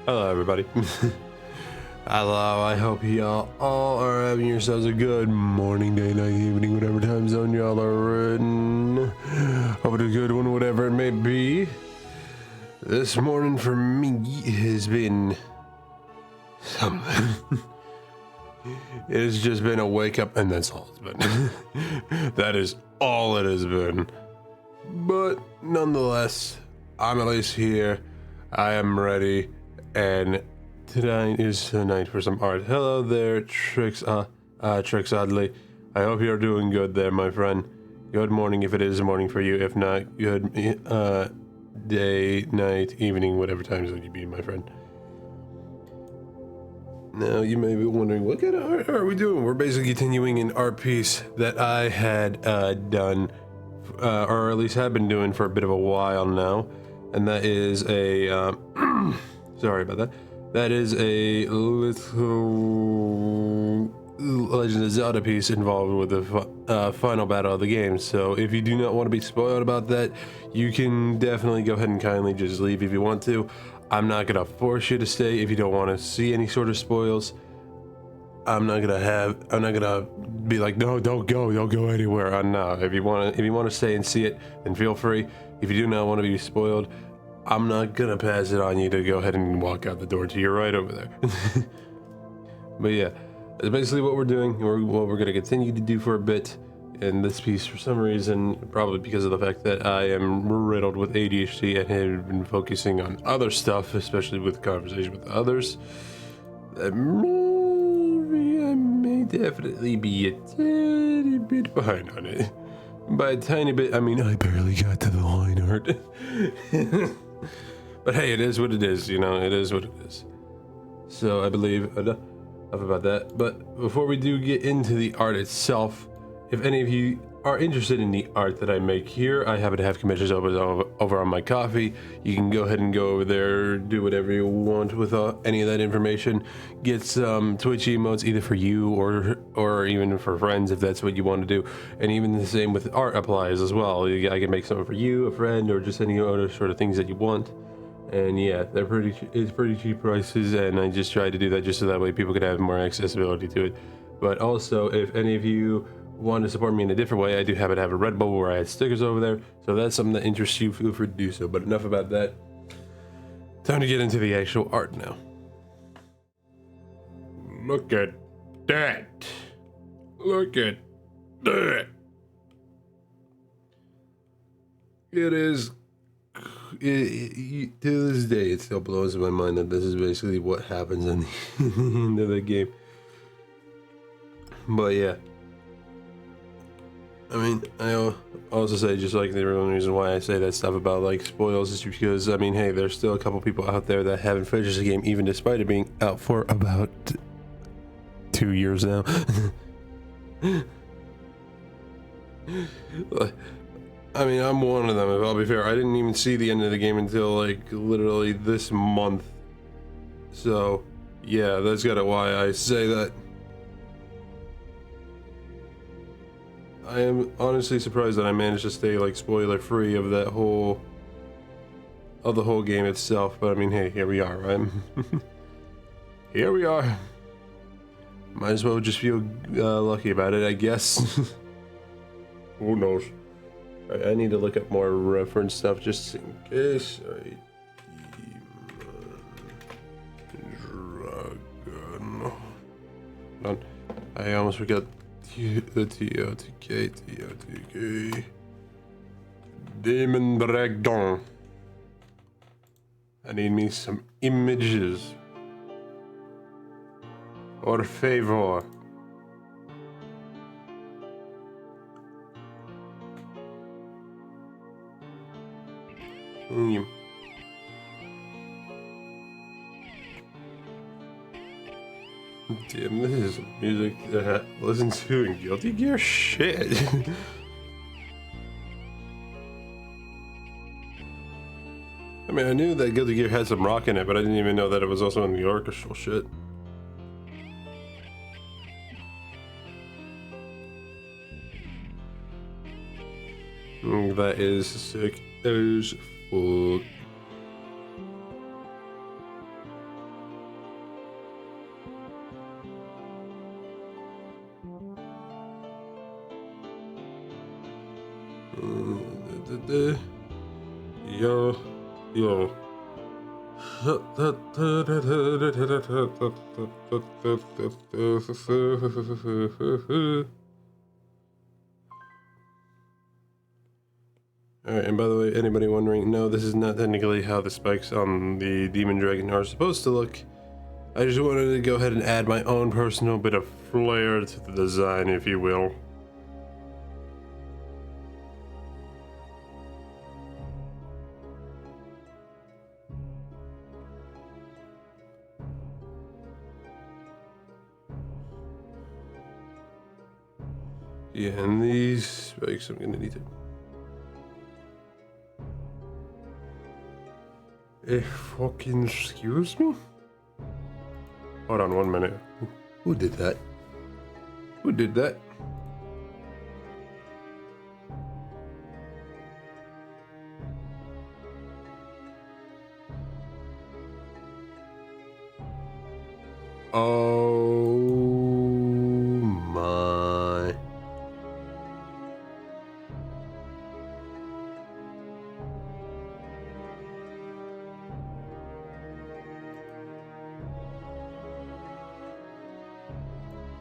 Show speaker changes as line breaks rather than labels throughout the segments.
Hello, everybody. Hello, I hope y'all all are having yourselves a good morning, day, night, evening, whatever time zone y'all are in. Hope it's a good one, whatever it may be. This morning for me has been something. It has just been a wake up, and that's all it's been. That is all it has been. But nonetheless, I'm at least here. I am ready, and tonight is the night for some art. Hello there, Trix Oddly. I hope you're doing good there, my friend. Good morning if it is a morning for you. If not, good day, night, evening, whatever time zone you be, my friend. Now, you may be wondering, what kind of art are we doing? We're basically continuing an art piece that I had done, or at least have been doing for a bit of a while now. And that is a, sorry about that. That is a little Legend of Zelda piece involved with the final battle of the game. So if you do not want to be spoiled about that, you can definitely go ahead and kindly just leave if you want to. I'm not gonna force you to stay if you don't want to see any sort of spoils. I'm not gonna be like, no, don't go anywhere. No, if you want to stay and see it, then feel free. If you do not want to be spoiled, I'm not gonna pass it on you to go ahead and walk out the door to your right over there. But yeah, that's basically what we're doing. What we're gonna continue to do for a bit. In this piece, for some reason, probably because of the fact that I am riddled with ADHD and have been focusing on other stuff, especially with conversation with others, that maybe I may definitely be a tiny bit behind on it. By a tiny bit, I mean I barely got to the line art. But hey, it is what it is, you know, it is what it is. So I believe enough about that. But before we do get into the art itself, if any of you are interested in the art that I make here, I happen to have commissions over on my Ko-fi. You can go ahead and go over there, do whatever you want with any of that information. Get some Twitch emotes either for you or even for friends if that's what you want to do. And even the same with art applies as well. I can make something for you, a friend, or just any other sort of things that you want. And yeah, it's pretty cheap prices, and I just try to do that just so that way people could have more accessibility to it. But also, if any of you want to support me in a different way, I do happen to have a Redbubble where I had stickers over there, so if that's something that interests you, feel free to do so. But enough about that. Time to get into the actual art now. Look at that. Look at that. It is, to this day, it still blows my mind that this is basically what happens in the end of the game. But yeah. I mean, I also say, just like the real reason why I say that stuff about like spoils is because, I mean, hey, there's still a couple people out there that haven't finished the game even despite it being out for about 2 years now. I mean, I'm one of them, if I'll be fair. I didn't even see the end of the game until like literally this month. So yeah, that's kind of why I say that. I am honestly surprised that I managed to stay like spoiler free of the whole game itself, but I mean, hey, here we are, right? Here we are. Might as well just feel lucky about it, I guess. Who knows? I need to look up more reference stuff just in case. Dragon. I almost forgot. The TOTK. Demon Dragon. I need me some images. Por favor. Damn, this is music that I listen to in Guilty Gear? Shit. I mean, I knew that Guilty Gear had some rock in it, but I didn't even know that it was also in the orchestral shit. That is sick as fuck. Yo, yo. Alright, and by the way, anybody wondering, no, this is not technically how the spikes on the Demon Dragon are supposed to look. I just wanted to go ahead and add my own personal bit of flair to the design, if you will. Yeah, and these spikes I'm gonna need to... fucking excuse me? Hold on 1 minute. Who did that? Who did that? Oh my.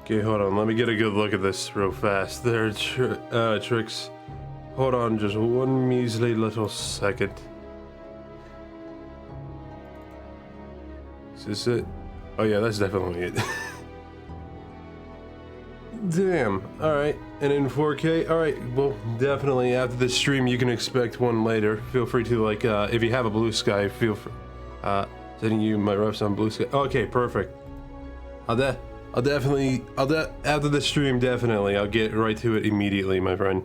Okay, hold on. Let me get a good look at this real fast. There, Tricks. Hold on just one measly little second. Is this it? Oh yeah, that's definitely it. Damn. Alright, and in 4K? Alright, well, definitely after this stream you can expect one later. Feel free to, like, if you have a Blue Sky, feel free, sending you my refs on Blue Sky. Okay, perfect. After the stream, definitely, I'll get right to it immediately, my friend.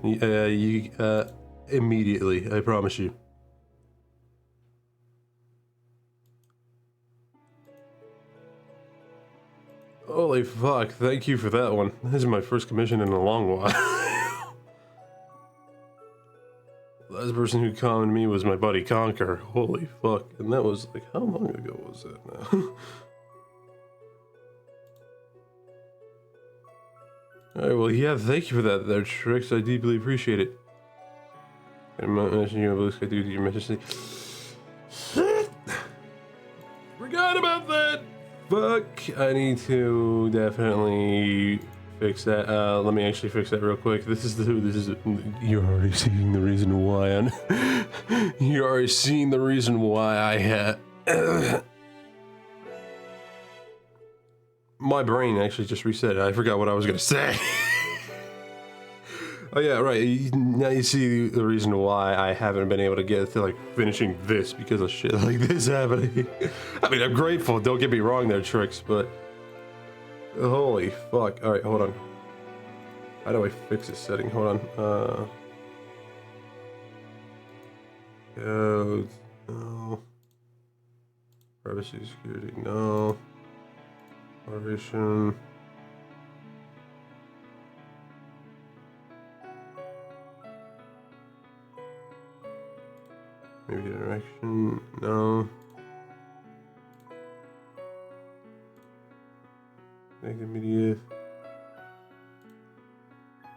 Immediately, I promise you. Holy fuck, thank you for that one. This is my first commission in a long while. Last person who commented me was my buddy Conquer. Holy fuck, and that was like, how long ago was that now? Alright, well, yeah, thank you for that there, Tricks. I deeply appreciate it. I'm not mentioning you, Blue Sky, due to your message. Shit! Forgot about that! Fuck, I need to definitely fix that. Let me actually fix that real quick. You're already seeing the reason why you're already seeing the reason why I had... My brain actually just reset. I forgot what I was gonna say. Oh yeah, right. Now you see the reason why I haven't been able to get to, like, finishing this because of shit like this happening. I mean, I'm grateful, don't get me wrong there, Tricks, but... Holy fuck. Alright, hold on. How do I fix this setting? Hold on. Codes, no. Privacy, security, no. Operation. Maybe direction, no. Make immediate.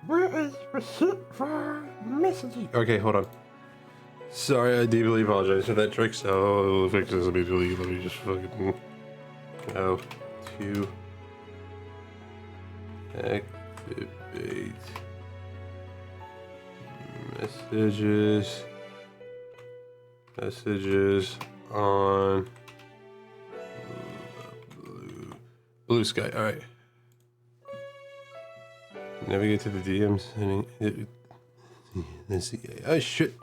Where is receipt for messages? Okay, hold on. Sorry, I deeply apologize for that, Trick. So I'll fix this immediately. Let me just fucking go to activate messages on Blue Sky. All right. Navigate to the DMs. Let's see. Oh shit.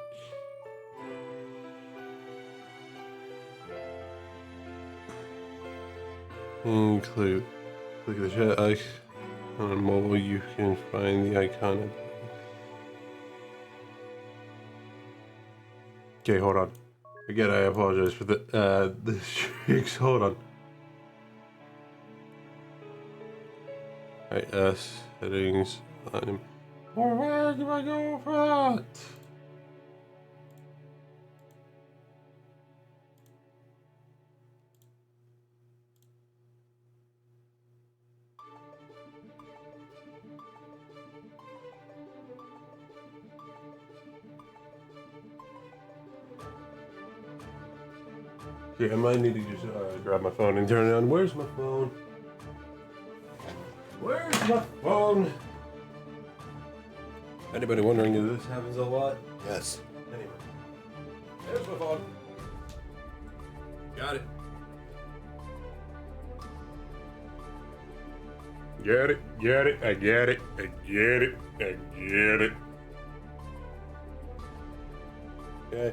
Include. Click the chat icon on mobile. You can find the icon. Okay, hold on. Again, I apologize for the tricks. Hold on. Alright, settings. Where do I go for that? Okay, I might need to just grab my phone and turn it on. Where's my phone? Where's my phone? Anybody wondering if this happens a lot? Yes. Anyway. There's my phone. Got it. Get it, get it, I get it, I get it, I get it. Okay.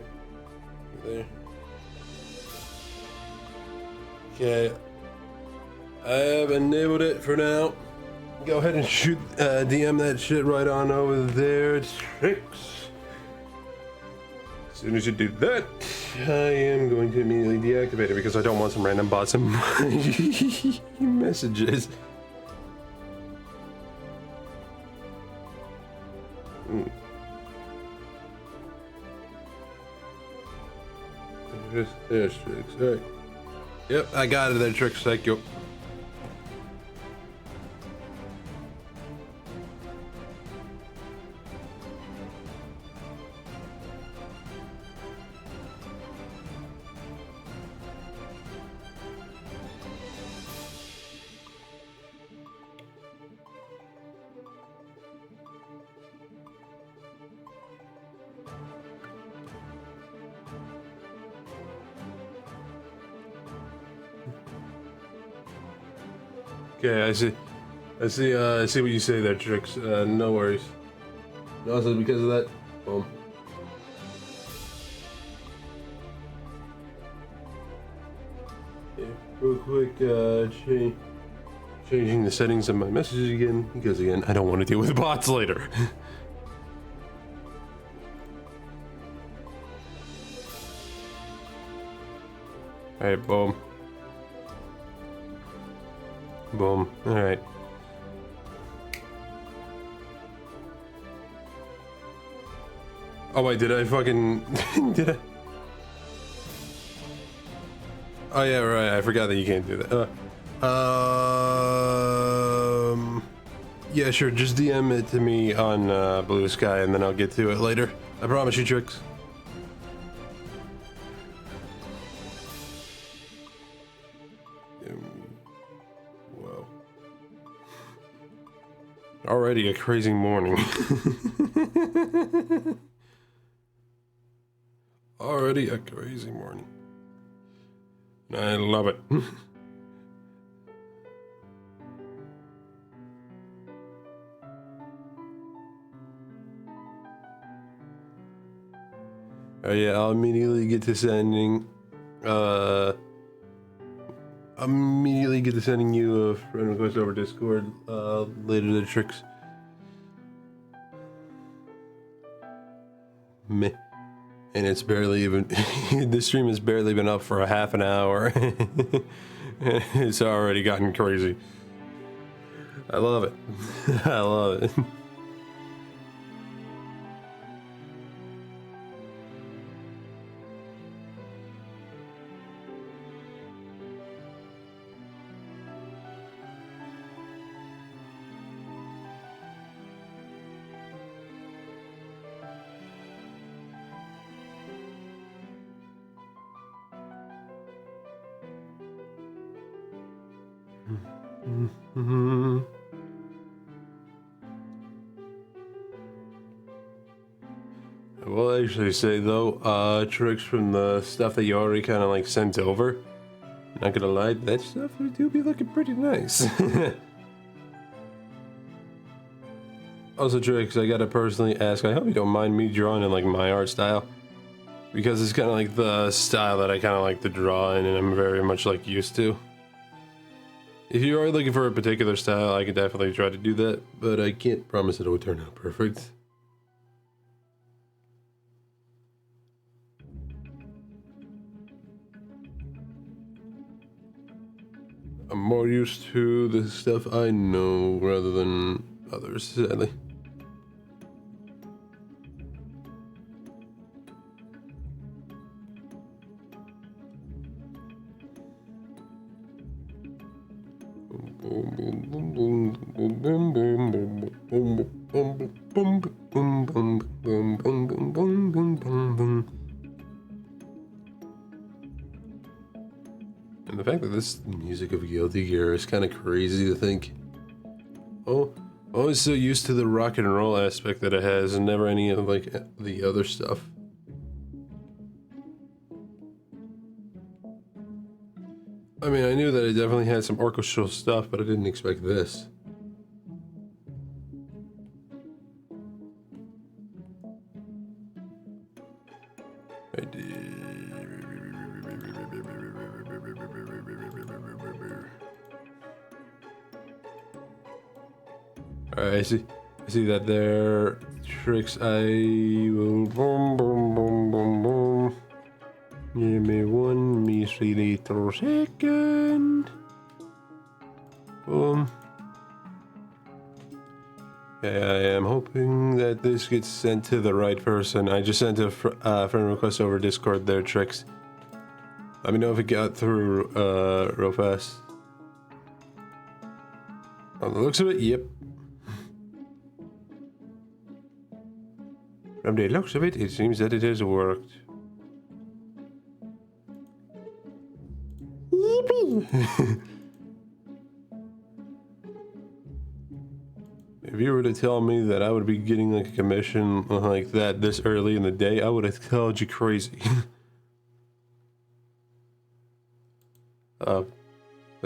There. Okay. I have enabled it for now. Go ahead and shoot, DM that shit right on over there. It's Tricks. As soon as you do that, I am going to immediately deactivate it because I don't want some random bots and messages. There's Tricks. All right. Yep, I got it there, Tricks. Thank you. Okay, I see what you say there, Tricks. No worries. Also, because of that, boom. Yeah, real quick, changing the settings of my messages again, because again, I don't want to deal with bots later. Alright, boom. Boom. Alright. Oh wait, did I fucking... did I... Oh yeah, right, I forgot that you can't do that. Yeah, sure, just DM it to me on Blue Sky and then I'll get to it later. I promise you, Tricks. Whoa. Already a crazy morning. Already a crazy morning. I love it. Oh yeah, I'll immediately get to sending you a friend request over Discord later, the Tricks. Meh. And it's barely even this stream has barely been up for a half an hour. It's already gotten crazy. I love it. I love it. I will actually say though, Tricks, from the stuff that you already kind of like sent over, not gonna lie, that stuff do be looking pretty nice. Also, Tricks, I gotta personally ask, I hope you don't mind me drawing in like my art style, because it's kind of like the style that I kind of like to draw in and I'm very much like used to. If you are looking for a particular style, I can definitely try to do that, but I can't promise it will turn out perfect. I'm more used to the stuff I know rather than others, sadly. And the fact that this is the music of Guilty Gear is kind of crazy to think. Oh, I'm always so used to the rock and roll aspect that it has and never any of like the other stuff. I mean, I knew that it definitely had some orchestral stuff, but I didn't expect this. I did. Alright, I see that there. Tricks, I will boom, boom, boom, boom, boom. Give me 1 measly little second. Boom. Okay, I am hoping that this gets sent to the right person. I just sent a friend request over Discord there, Tricks. Let me know if it got through real fast. On the looks of it, yep. From the looks of it, it seems that it has worked. Yippee! If you were to tell me that I would be getting like a commission like that this early in the day, I would have called you crazy. But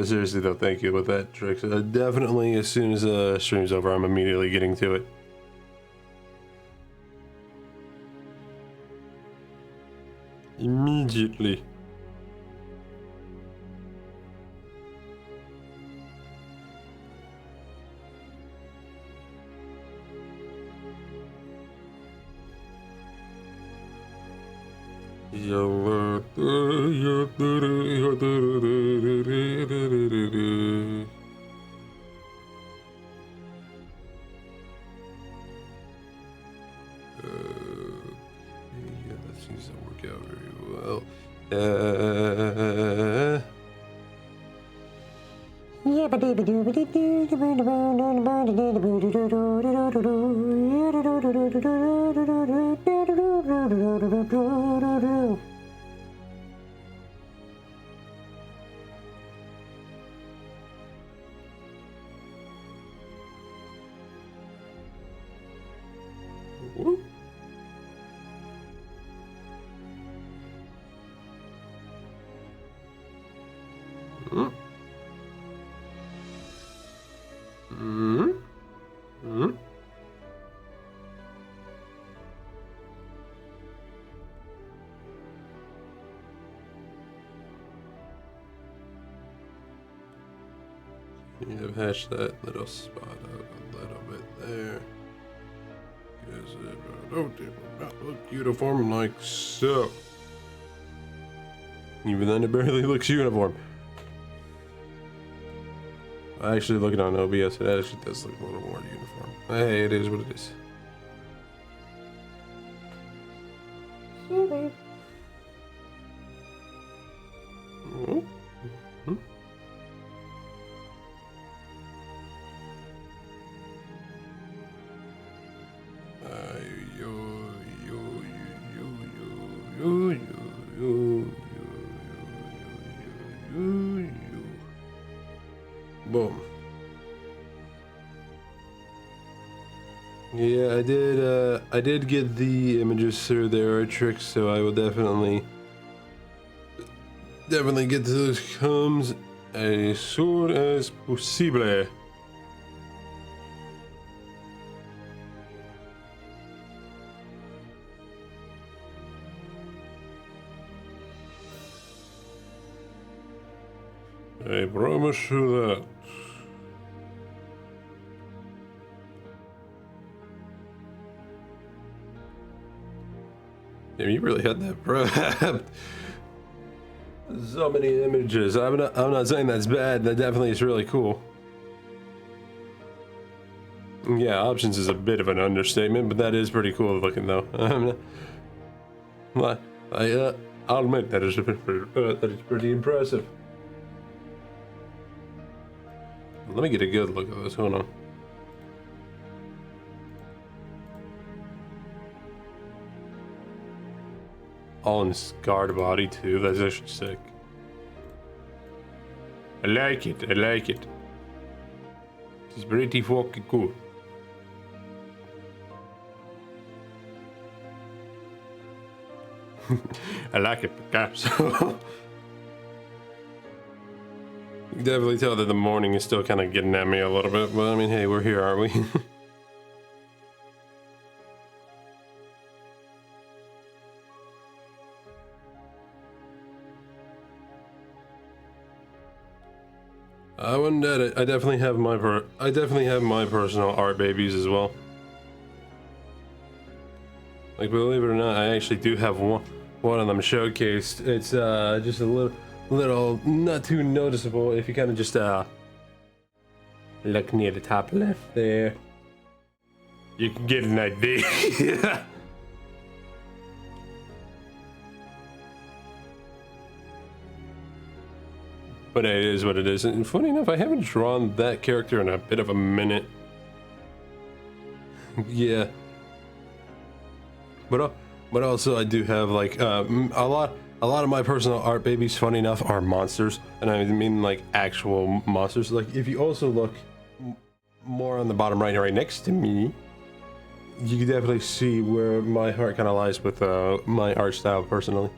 seriously though, thank you with that, Tricks. Definitely, as soon as stream's over, I'm immediately getting to it. Immediately. Yeah, that seems to work out very well. You have hashed that little spot out a little bit there. Because it will not look uniform like so. Even then, it barely looks uniform. Actually, looking on OBS, it actually does look a little more uniform. Hey, it is what it is. Boom. Yeah, I did get the images through their tricks, so I will definitely get to those comms as soon as possible. I promise you that. Damn, you really had that prepped. So many images. I'm not saying that's bad. That definitely is really cool. Yeah, options is a bit of an understatement, but that is pretty cool looking though. I'll admit that is pretty impressive. Let me get a good look at this. Hold on. All in scarred body too. That's actually sick. I like it. I like it. It's pretty fucking cool. I like it, Picasso. You can definitely tell that the morning is still kind of getting at me a little bit, but I mean, hey, we're here, aren't we? I wouldn't doubt it. I definitely have my personal art babies as well. Like, believe it or not, I actually do have one of them showcased. It's just a little not too noticeable if you kind of just look near the top left there. You can get an idea. But it is what it is. And funny enough, I haven't drawn that character in a bit of a minute. Yeah. But also I do have like a lot of my personal art babies, funny enough, are monsters, and I mean like actual monsters. Like if you also look more on the bottom right next to me, you can definitely see where my heart kind of lies with my art style personally.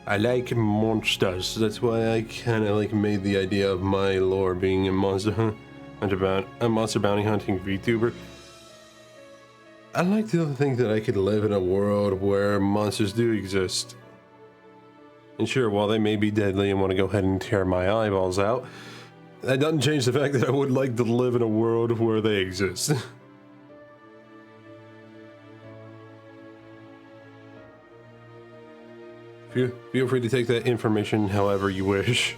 I like monsters. That's why I kind of like made the idea of my lore being a monster bounty hunting VTuber. I like to think that I could live in a world where monsters do exist. And sure, while they may be deadly and want to go ahead and tear my eyeballs out, that doesn't change the fact that I would like to live in a world where they exist. Feel free to take that information however you wish.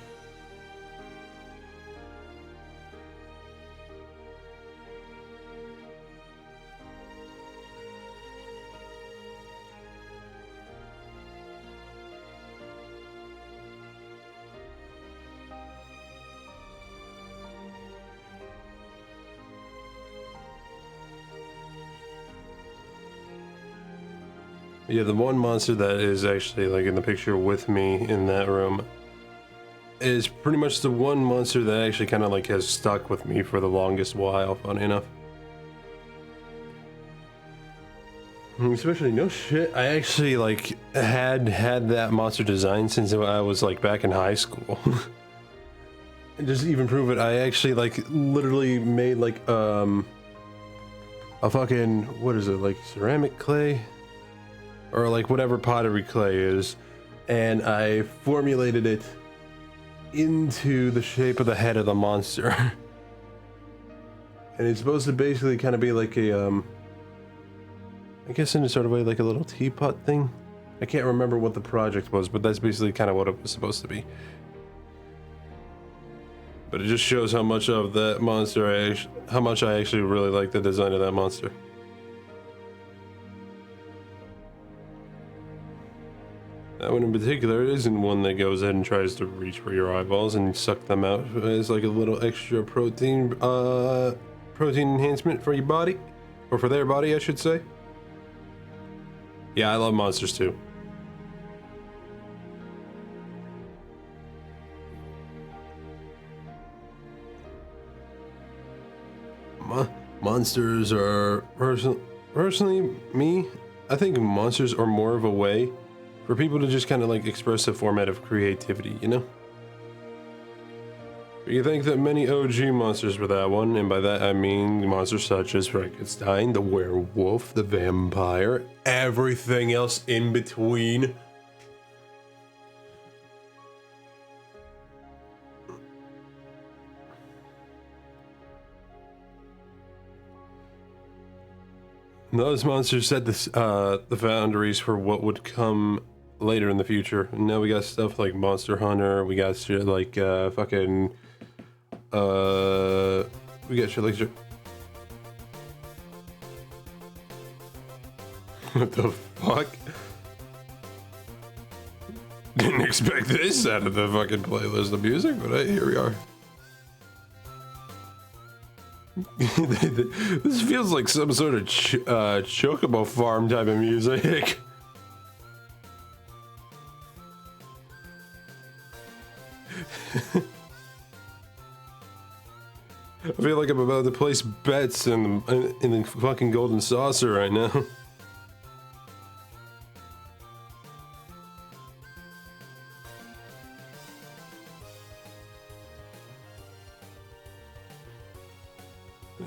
Yeah, the one monster that is actually like in the picture with me in that room is pretty much the one monster that actually kind of like has stuck with me for the longest while, funny enough. Especially, no shit, I actually like had that monster design since I was like back in high school. And just even prove it, I actually like literally made like a fucking, what is it, like ceramic clay? Or like whatever pottery clay is, and I formulated it into the shape of the head of the monster. And it's supposed to basically kind of be like a, I guess in a sort of way like a little teapot thing. I can't remember what the project was, but that's basically kind of what it was supposed to be. But it just shows how much of that monster, how much I actually really like the design of that monster. That one in particular isn't one that goes ahead and tries to reach for your eyeballs and suck them out as like a little extra protein enhancement for your body, or for their body, I should say. Yeah, I love monsters too. Monsters are personally me. I think monsters are more of a way for people to just kind of like express a format of creativity, you know? But you think that many OG monsters were that one, and by that I mean monsters such as Frankenstein, the werewolf, the vampire, everything else in between. Those monsters set the boundaries for what would come later in the future. And now we got stuff like Monster Hunter, we got shit like fucking we got shit like what the fuck? Didn't expect this out of the fucking playlist of music, but hey, here we are. This feels like some sort of Chocobo Farm type of music. I feel like I'm about to place bets in the fucking golden saucer right now.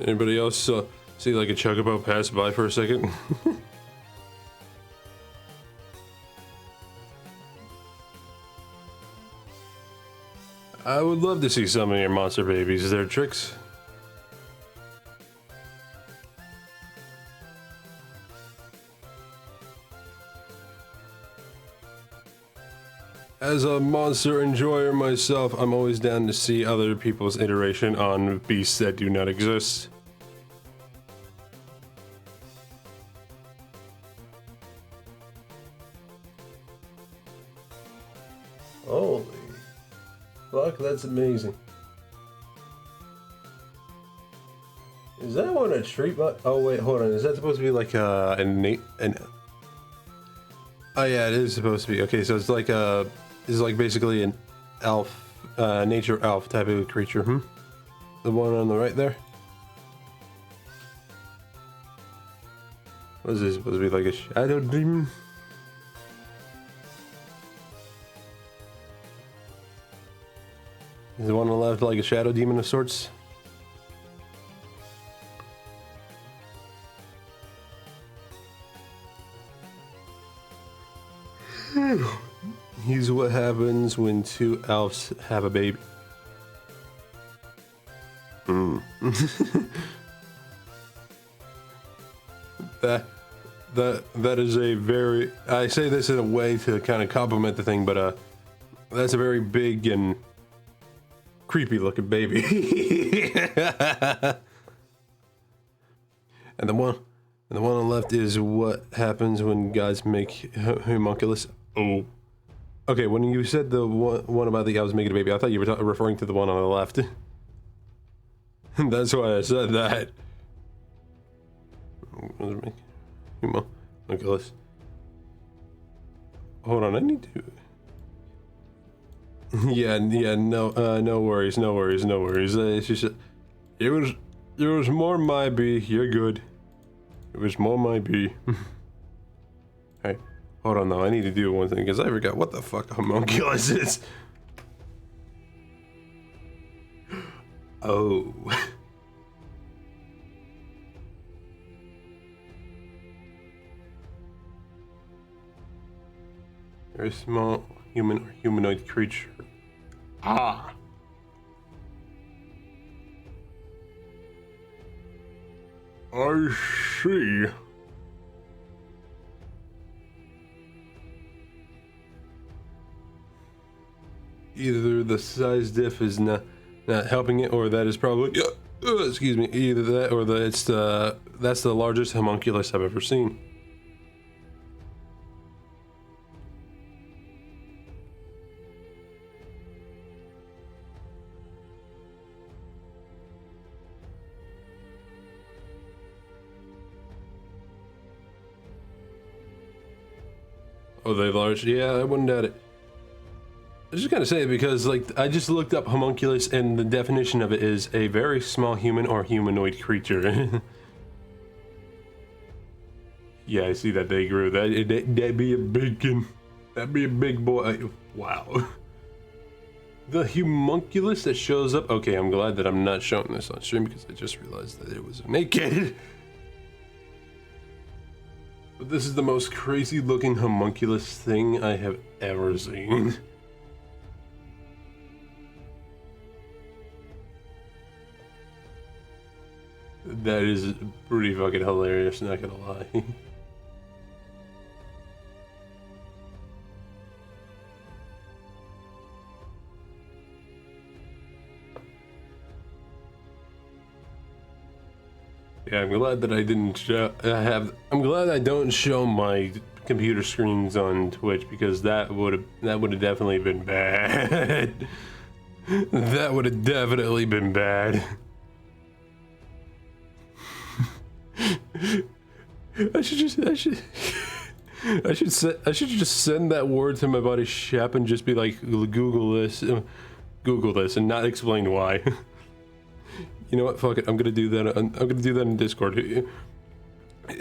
Anybody else see like a chocobo pass by for a second? I would love to see some of your monster babies. Is there tricks? As a monster enjoyer myself, I'm always down to see other people's iteration on beasts that do not exist. Holy fuck, that's amazing. Is that one a treat? Oh wait, hold on. Is that supposed to be like oh yeah, it is supposed to be. Okay, so it's like is like basically an elf, nature elf type of creature. The one on the right there. What is this supposed to be, like a shadow demon? Is the one on the left like a shadow demon of sorts? Here's what happens when two elves have a baby. That is a very, I say this in a way to kind of compliment the thing, but that's a very big and creepy looking baby. and the one on the left is what happens when guys make homunculus. Oh, okay. When you said the one about the elves making a baby, I thought you were referring to the one on the left. That's why I said that. Homunculus. Hold on, I need to. Yeah, no worries. It's just, it was more my B. You're good. It was more my B. Hey, hold on though. I need to do one thing because I forgot what the fuck a homunculus is. Oh. Very small human or humanoid creature. Ah. I see. Either the size diff is not helping it, or that is probably excuse me. Either that, or that's the largest homunculus I've ever seen. Oh, they large? Yeah, I wouldn't doubt it. I was just gonna say, because like I just looked up homunculus and the definition of it is a very small human or humanoid creature. Yeah, I see that they grew. That'd be a that'd be a big boy. Wow. The homunculus that shows up. Okay, I'm glad that I'm not showing this on stream because I just realized that it was naked. But this is the most crazy looking homunculus thing I have ever seen. That is pretty fucking hilarious, not gonna lie. Yeah, I'm glad that I didn't I'm glad I don't show my computer screens on Twitch, because that would have definitely been bad. That would have definitely been bad. I should just send that word to my buddy Shep and just be like, Google this and not explain why. You know what? Fuck it. I'm gonna do that. I'm gonna do that in Discord. It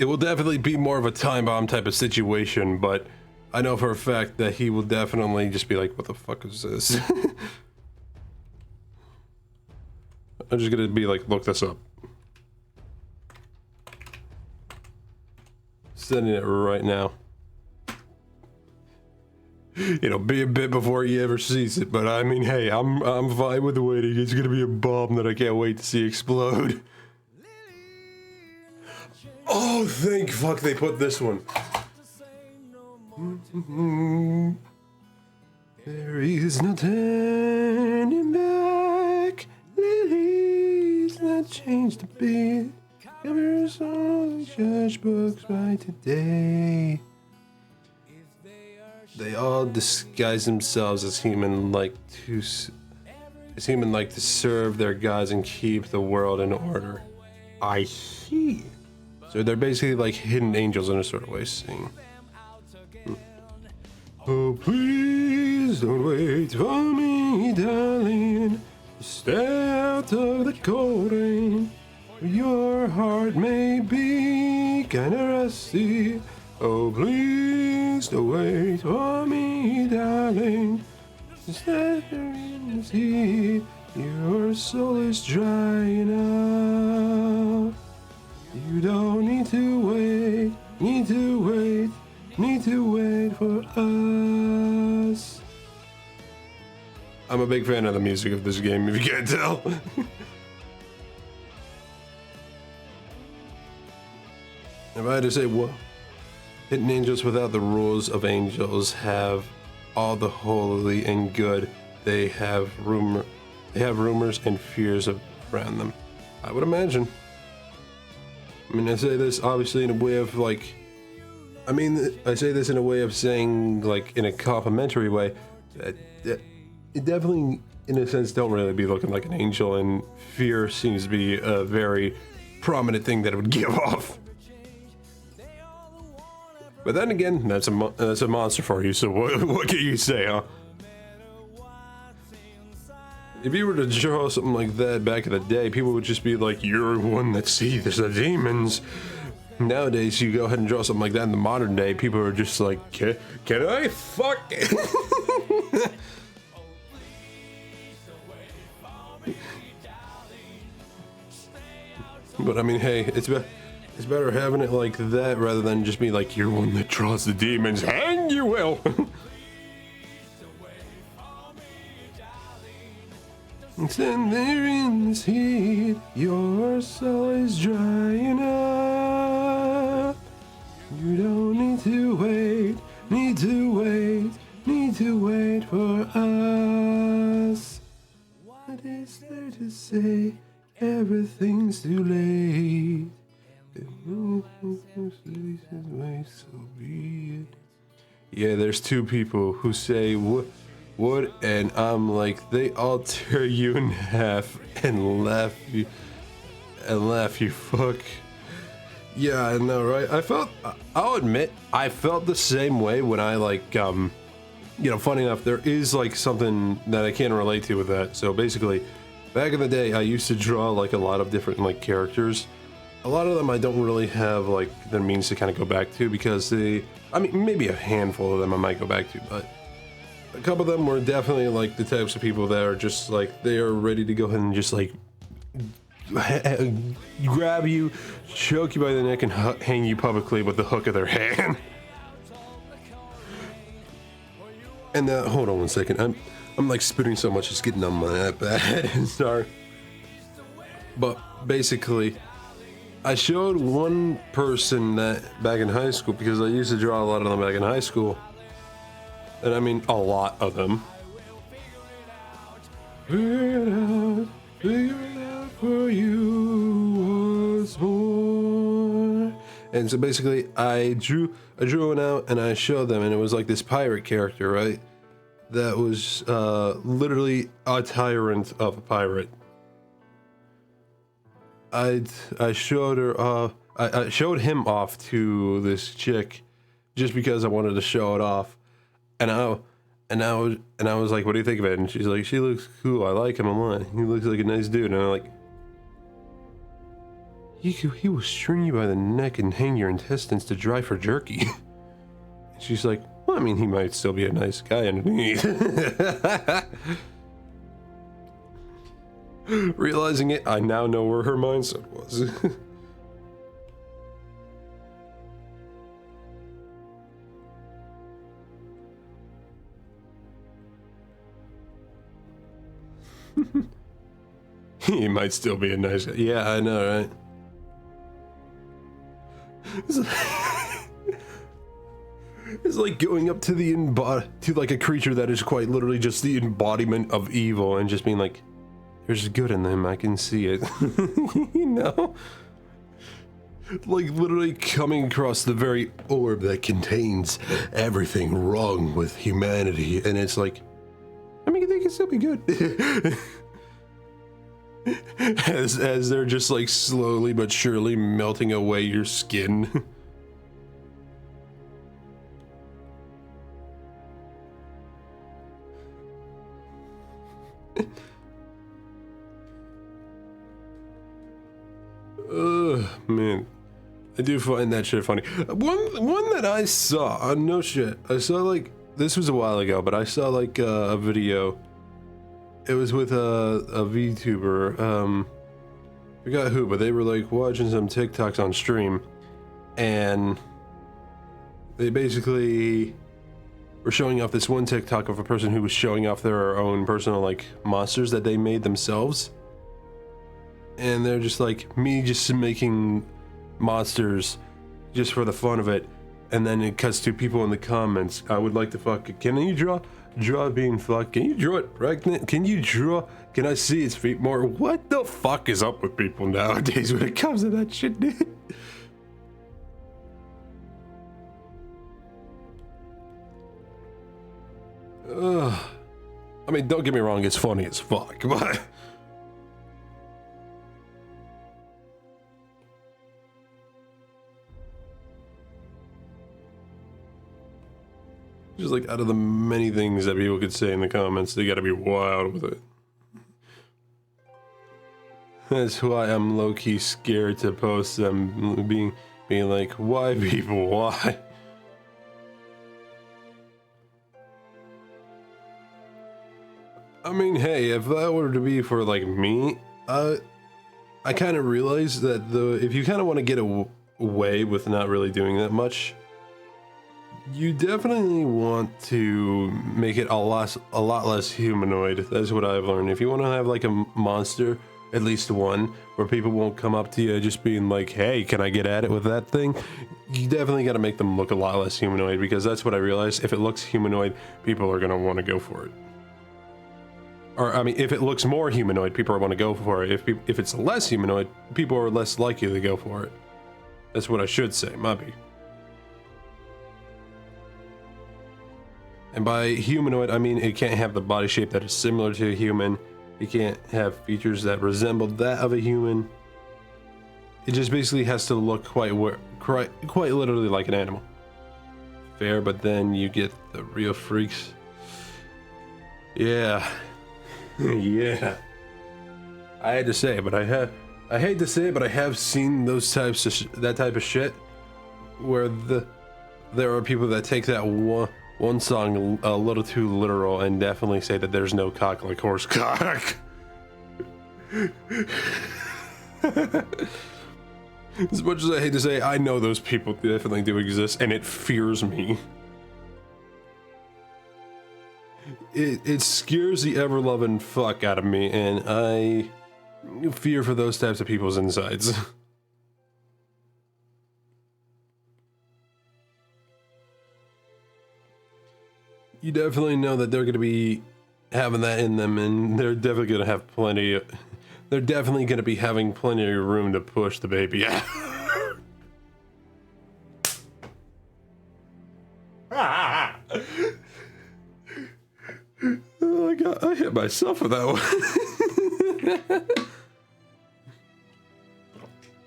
will definitely be more of a time bomb type of situation, but I know for a fact that he will definitely just be like, "What the fuck is this?" I'm just gonna be like, "Look this up." Sending it right now. It'll be a bit before he ever sees it, but I mean, hey, I'm fine with waiting. It's gonna be a bomb that I can't wait to see explode. Oh, thank fuck they put this one. There is no turning back. Lilies that change the beat. Covers all the judge books by today. They all disguise themselves as human, like to serve their gods and keep the world in order. I see. So they're basically like hidden angels in a sort of way, saying, "Oh, please don't wait for me, darling. Stay out of the cold rain. Your heart may be kinda rusty. Oh, please don't wait for me, darling. Stay in this heat. Your soul is drying up. You don't need to wait, need to wait for us." I'm a big fan of the music of this game, if you can't tell. If I had to say what, hidden angels without the rules of angels have all the holy and good. They have rumors and fears around them. I would imagine. I mean, I say this obviously in a way of like, I say this in a way of saying like in a complimentary way that it definitely, in a sense, don't really be looking like an angel, and fear seems to be a very prominent thing that it would give off. But then again, that's a monster for you. So what can you say, huh? If you were to draw something like that back in the day, people would just be like, "You're one that sees the demons." Nowadays, you go ahead and draw something like that in the modern day, people are just like, "Can I fuck?" But I mean, hey, it's better having it like that rather than just be like, "You're one that draws the demons," and you will. Stand there in this heat, your soul is drying up. You don't need to wait, need to wait for us. What is there to say? Everything's too late. So be it. Yeah, there's two people who say what, and I'm like, they all tear you in half and laugh you fuck. Yeah, I know, right? I'll admit, I felt the same way when I like, you know, funny enough, there is like something that I can relate to with that. So basically, back in the day, I used to draw like a lot of different like characters. A lot of them I don't really have like the means to kind of go back to because I mean, maybe a handful of them I might go back to, but a couple of them were definitely like the types of people that are just like, they are ready to go ahead and just like grab you, choke you by the neck, and hang you publicly with the hook of their hand. And hold on one second, I'm like spitting so much it's getting on my iPad. Sorry. But basically, I showed one person that back in high school, because I used to draw a lot of them back in high school. And I mean, a lot of them. Figure it out for you once more. And so basically, I drew one out and I showed them, and it was like this pirate character, right? That was literally a tyrant of a pirate. I showed her I showed him off to this chick just because I wanted to show it off, and I was like, "What do you think of it?" And she's like, "She looks cool. I like him a lot. He looks like a nice dude." And I'm like, he will string you by the neck and hang your intestines to dry for jerky. And she's like, well, I mean, he might still be a nice guy underneath. Realizing it, I now know where her mindset was. He might still be a nice guy. Yeah, I know, right? It's like going up to to like a creature that is quite literally just the embodiment of evil and just being like, there's good in them, I can see it. You know? Like literally coming across the very orb that contains everything wrong with humanity, and it's like, I mean, they can still be good. as they're just like slowly but surely melting away your skin. Man, I do find that shit funny. One that I saw, no shit, I saw like, this was a while ago, but I saw like a video. It was with a VTuber, I forgot who, but they were like watching some TikToks on stream, and they basically were showing off this one TikTok of a person who was showing off their own personal like monsters that they made themselves. And they're just like, me just making monsters just for the fun of it. And then it cuts to people in the comments, I would like to fuck, can you draw being fucked? Can you draw it pregnant? Can I see its feet more? What the fuck is up with people nowadays when it comes to that shit, dude? I mean, don't get me wrong, it's funny as fuck, but... Just like out of the many things that people could say in the comments, they gotta be wild with it. That's why I'm low-key scared to post them, being like, why people, why? I mean, hey, if that were to be for like me, I kind of realize that if you kind of want to get away with not really doing that much, you definitely want to make it a lot less humanoid. That's what I've learned. If you want to have like a monster, at least one, where people won't come up to you just being like, hey, can I get at it with that thing? You definitely got to make them look a lot less humanoid, because that's what I realized. If it looks humanoid, people are going to want to go for it. Or, I mean, if it looks more humanoid, people are going to go for it. If it's less humanoid, people are less likely to go for it. That's what I should say, maybe. And by humanoid, I mean it can't have the body shape that is similar to a human. It can't have features that resemble that of a human. It just basically has to look quite literally like an animal. Fair, but then you get the real freaks. Yeah. Yeah. I had to say it, but I hate to say it, but I have seen those types of that type of shit where there are people that take that one song a little too literal and definitely say that there's no cock like horse cock. As much as I hate to say, I know those people definitely do exist, and it fears me. It scares the ever-loving fuck out of me, and I fear for those types of people's insides. You definitely know that they're going to be having that in them, and they're definitely going to have plenty of... They're definitely going to be having plenty of room to push the baby out. Oh my god, I hit myself with that one.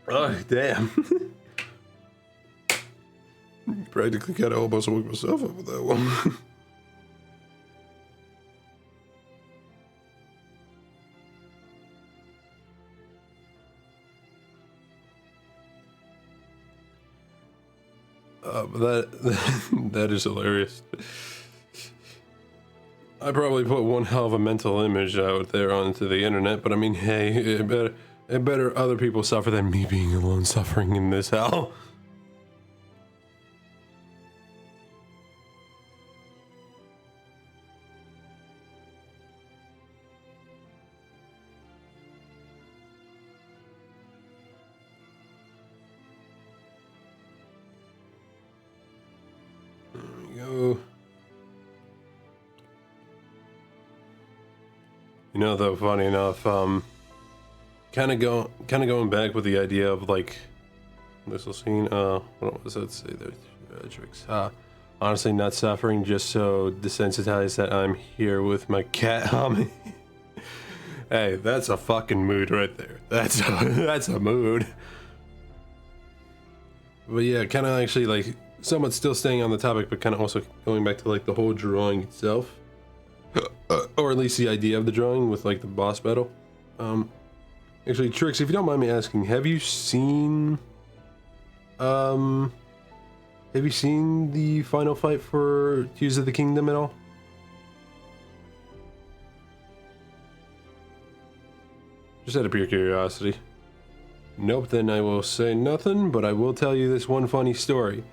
Oh, damn. Practically kind of almost woke myself up with that one. That that is hilarious. I probably put one hell of a mental image out there onto the internet, but I mean, hey, it better other people suffer than me being alone suffering in this hell. There we go. You know, though, funny enough, kind of going back with the idea of like this little scene. What was that say there? Tricks. Honestly, not suffering, just so desensitized that I'm here with my cat on me. Hey, that's a fucking mood right there. That's a mood. But yeah, kind of actually like somewhat still staying on the topic, but kind of also going back to like the whole drawing itself. Or at least the idea of the drawing with like the boss battle. Actually, Trix, if you don't mind me asking, have you seen the final fight for Tears of the Kingdom at all? Just out of pure curiosity. Nope, then I will say nothing, but I will tell you this one funny story.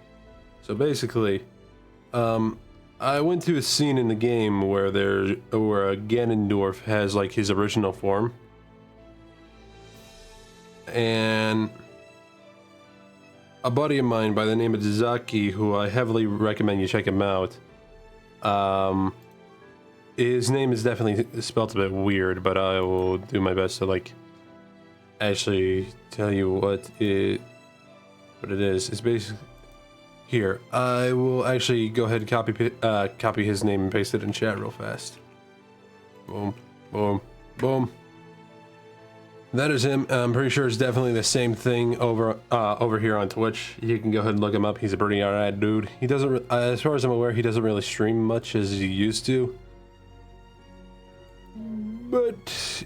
So basically, I went to a scene in the game where Ganondorf has like his original form, and a buddy of mine by the name of Dazaki, who I heavily recommend you check him out. His name is definitely spelled a bit weird, but I will do my best to like actually tell you what it is. It's basically. Here, I will actually go ahead and copy his name and paste it in chat real fast. Boom, boom, boom. That is him. I'm pretty sure it's definitely the same thing over here on Twitch. You can go ahead and look him up. He's a pretty alright dude. He doesn't, as far as I'm aware, he doesn't really stream much as he used to. But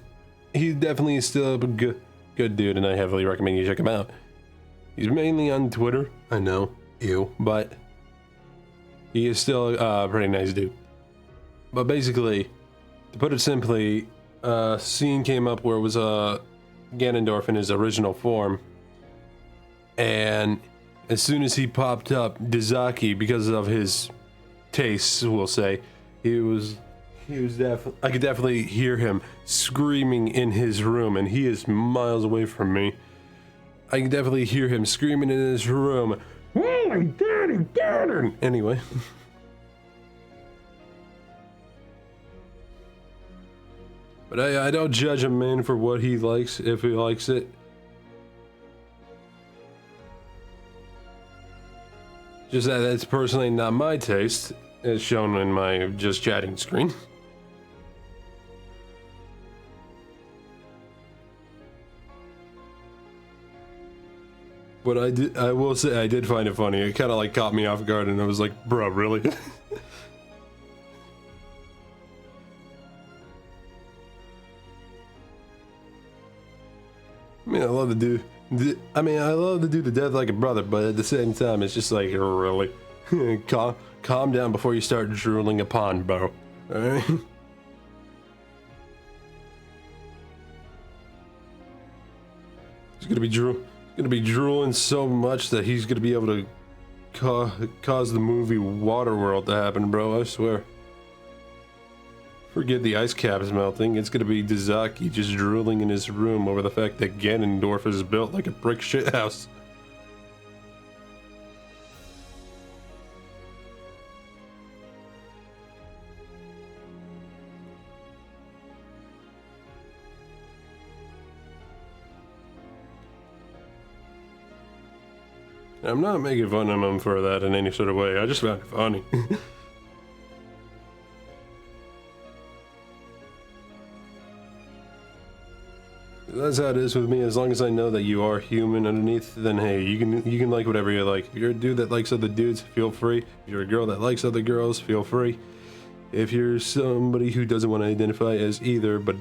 he definitely is still a good dude, and I heavily recommend you check him out. He's mainly on Twitter. I know. Ew, but he is still a pretty nice dude. But basically, to put it simply, a scene came up where it was Ganondorf in his original form, and as soon as he popped up, Dazaki, because of his tastes, we'll say, he was definitely, I could definitely hear him screaming in his room, and he is miles away from me. I can definitely hear him screaming in his room. Anyway. But I don't judge a man for what he likes, if he likes it. Just that that's personally not my taste, as shown in my just chatting screen. But I will say I did find it funny. It kind of like caught me off guard, and I was like, bro, really? I mean, I love to do the death like a brother, but at the same time, it's just like, really? Calm down before you start drooling upon, bro. Alright? He's gonna be drooling so much that he's gonna be able to cause the movie Waterworld to happen, bro. I swear. Forget the ice caps melting. It's gonna be Dazaki just drooling in his room over the fact that Ganondorf is built like a brick shit house. I'm not making fun of him for that in any sort of way. I just found it funny. That's how it is with me. As long as I know that you are human underneath, then hey, you can like whatever you like. If you're a dude that likes other dudes, feel free. If you're a girl that likes other girls, feel free. If you're somebody who doesn't want to identify as either, but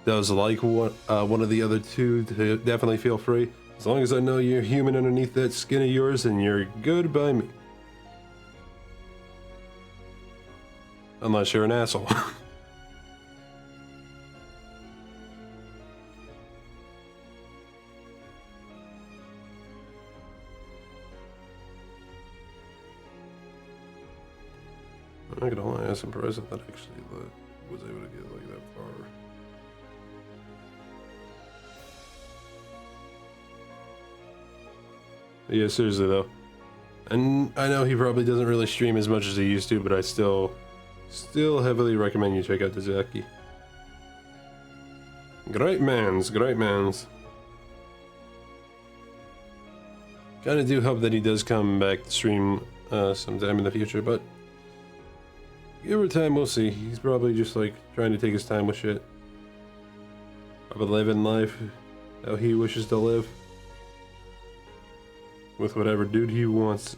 does like one of the other two, definitely feel free. As long as I know you're human underneath that skin of yours, then you're good by me. Unless you're an asshole. I'm not gonna lie, I'm surprised that actually was able to get like that far. Yeah, seriously though. And I know he probably doesn't really stream as much as he used to, but I still heavily recommend you check out Tazaki. Great mans, great mans. Kinda do hope that he does come back to stream sometime in the future, but give her time, we'll see. He's probably just like trying to take his time with shit. Probably living life how he wishes to live. With whatever dude he wants.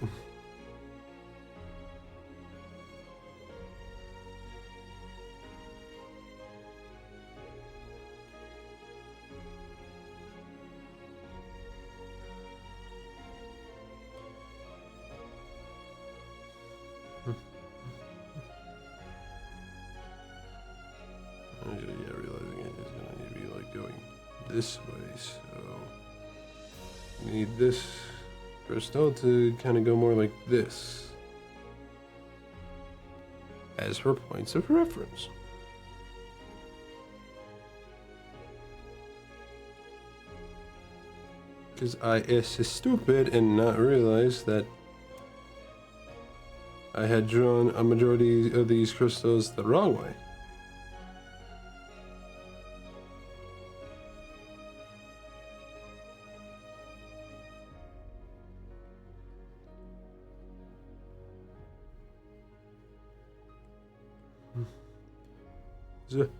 Yeah, realizing it is gonna need to be like going this way, so need this crystal to kind of go more like this as for points of reference. Because I is stupid and not realize that I had drawn a majority of these crystals the wrong way. So,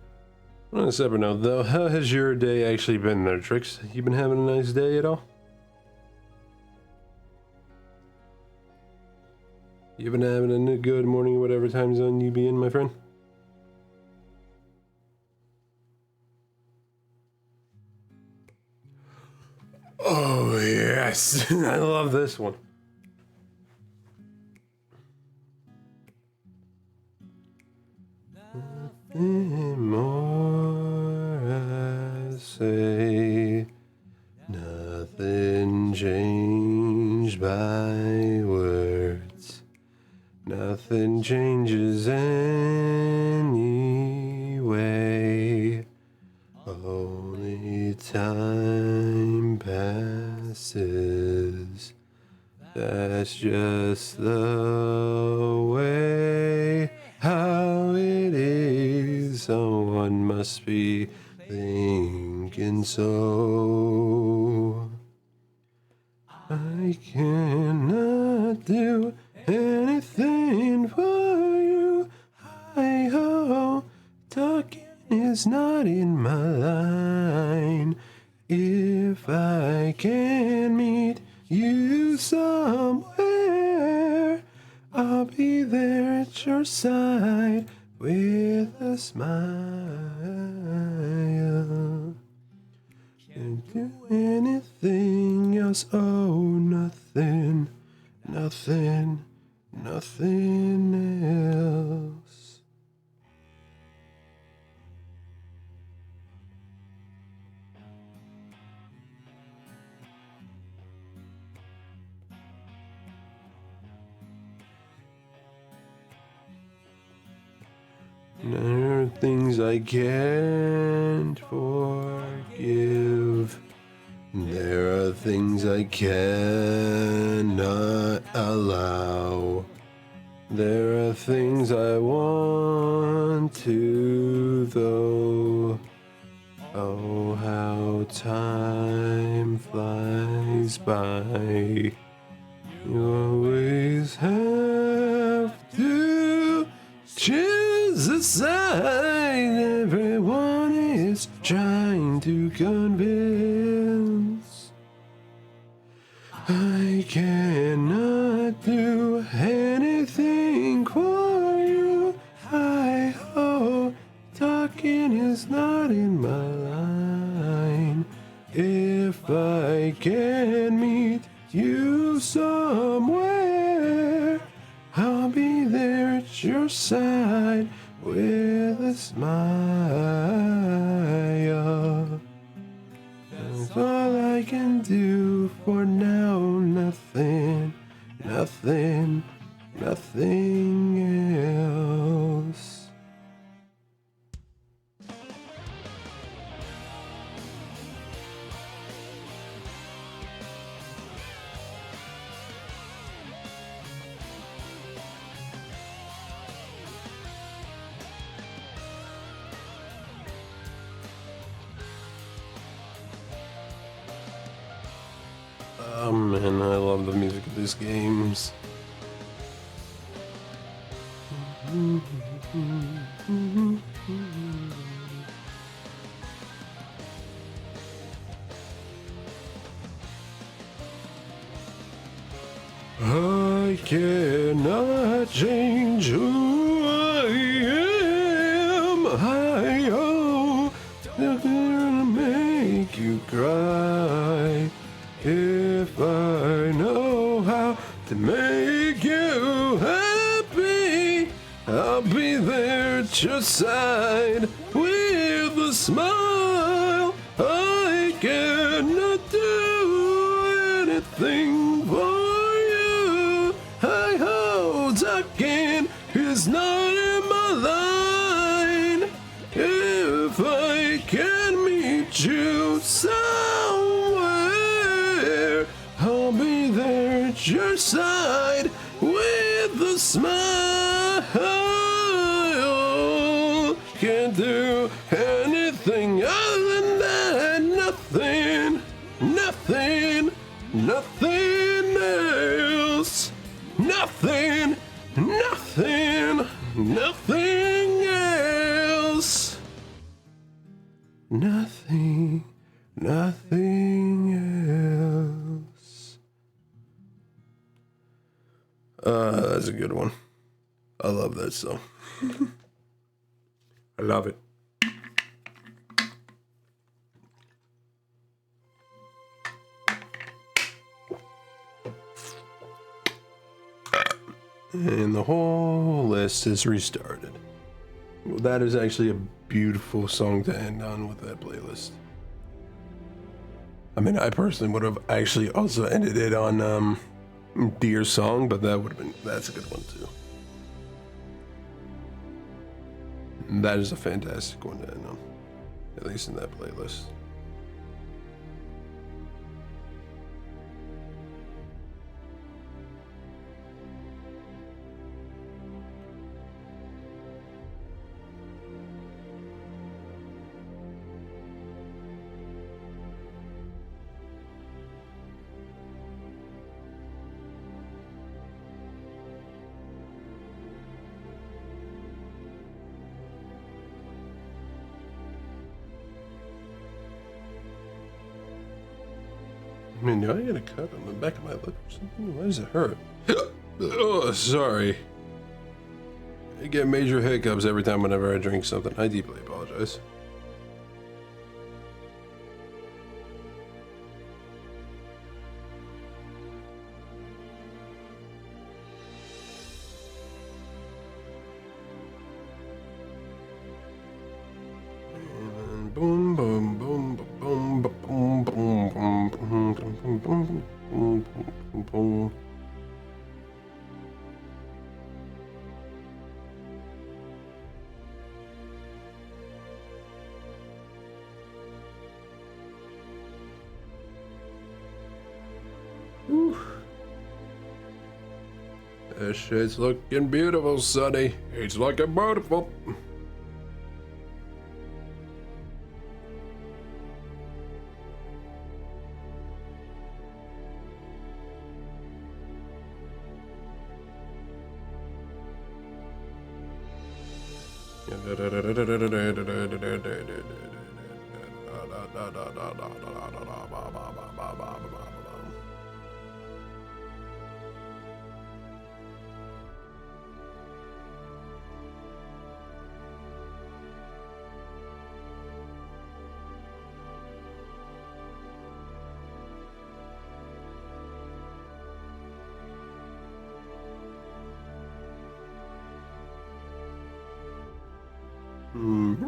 on a separate note though, how has your day actually been there, Trix? You been having a nice day at all? You been having a good morning, whatever time zone you be in, my friend? Oh yes, I love this one. Nothing more I say, nothing changed by words, nothing changes anyway, only time passes, that's just the way how it is, someone must be thinking so. I cannot do anything for you, hi-ho, talking is not in my line. If I can meet you somewhere, I'll be there at your side with a smile. Can't do anything else, oh nothing, nothing, nothing else. There are things I can't forgive. There are things I cannot allow. There are things I want to, though. Oh, how time flies by. You always have to choose a side. Everyone is trying to convince. I cannot do anything for you. Hi-ho, talking is not in my line. If If I can meet you somewhere, I'll be there at your side with a smile. That's all I can do for now. Nothing, nothing, nothing else. Oh man, I love the music of these games. I cannot change who I am. I hope I'm gonna make you cry. If I know how to make you happy, I'll be there at your side with a smile. I cannot do anything for you. I hold again is not in my line. If I can meet you somewhere, I'll be there at your side with a smile. Can't do anything other than that. Nothing, nothing, nothing else. Nothing, nothing, nothing else. Nothing, nothing else. That's a good one. I love that song. I love it. And the whole list is restarted. Well, that is actually a beautiful song to end on with that playlist. I mean, I personally would have actually also ended it on Dear Song, but that's a good one too. And that is a fantastic one to end on, at least in that playlist. I mean, do I get a cut on the back of my lip or something? Why does it hurt? Oh, sorry. I get major hiccups every time whenever I drink something. I deeply apologize. And boom, boom, boom, boom, boom, boom, boom, boom, boom, boom, boom, boom, boom, boom. This shit's looking beautiful, Sonny. It's looking beautiful. You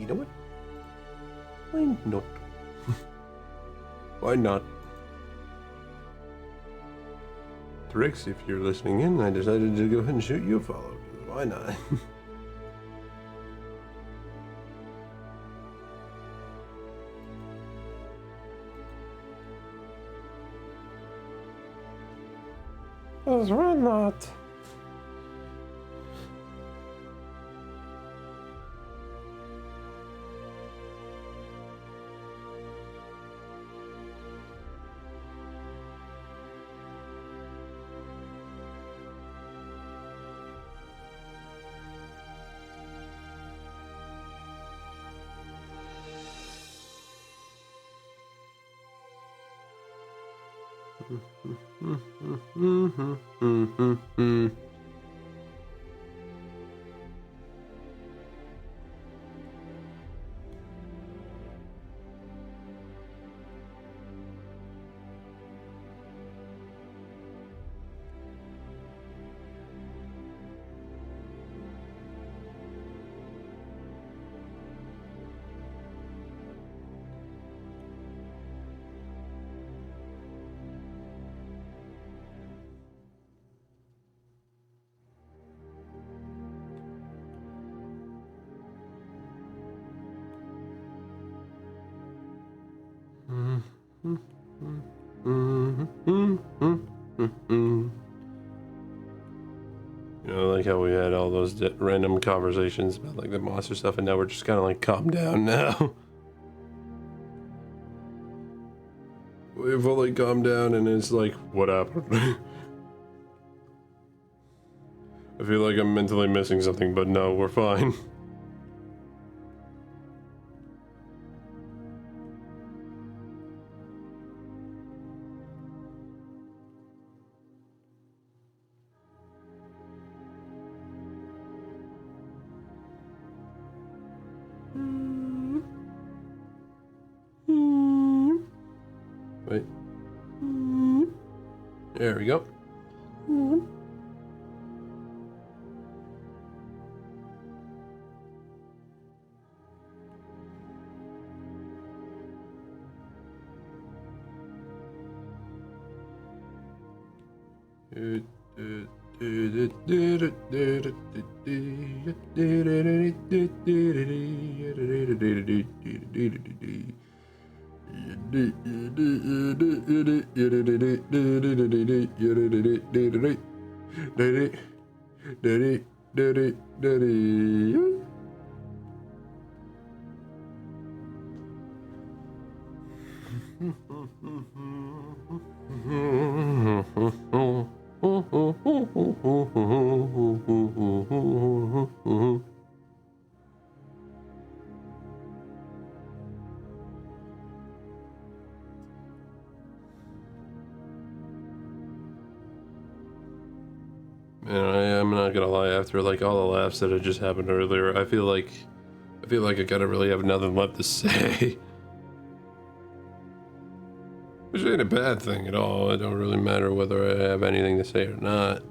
know what? Why not? Why not? Trix, if you're listening in, I decided to go ahead and shoot you a follow. Why not? Why not? You know, like how we had all those random conversations about like the monster stuff, and now we're just kind of like calmed down now. We've fully calmed down, and it's like, what happened? I feel like I'm mentally missing something, but no, we're fine. Wait. There we go. And I'm not gonna lie, after like all the laughs that had just happened earlier, I feel like I kind of really have nothing left to say. Which ain't a bad thing at all. It don't really matter whether I have anything to say or not.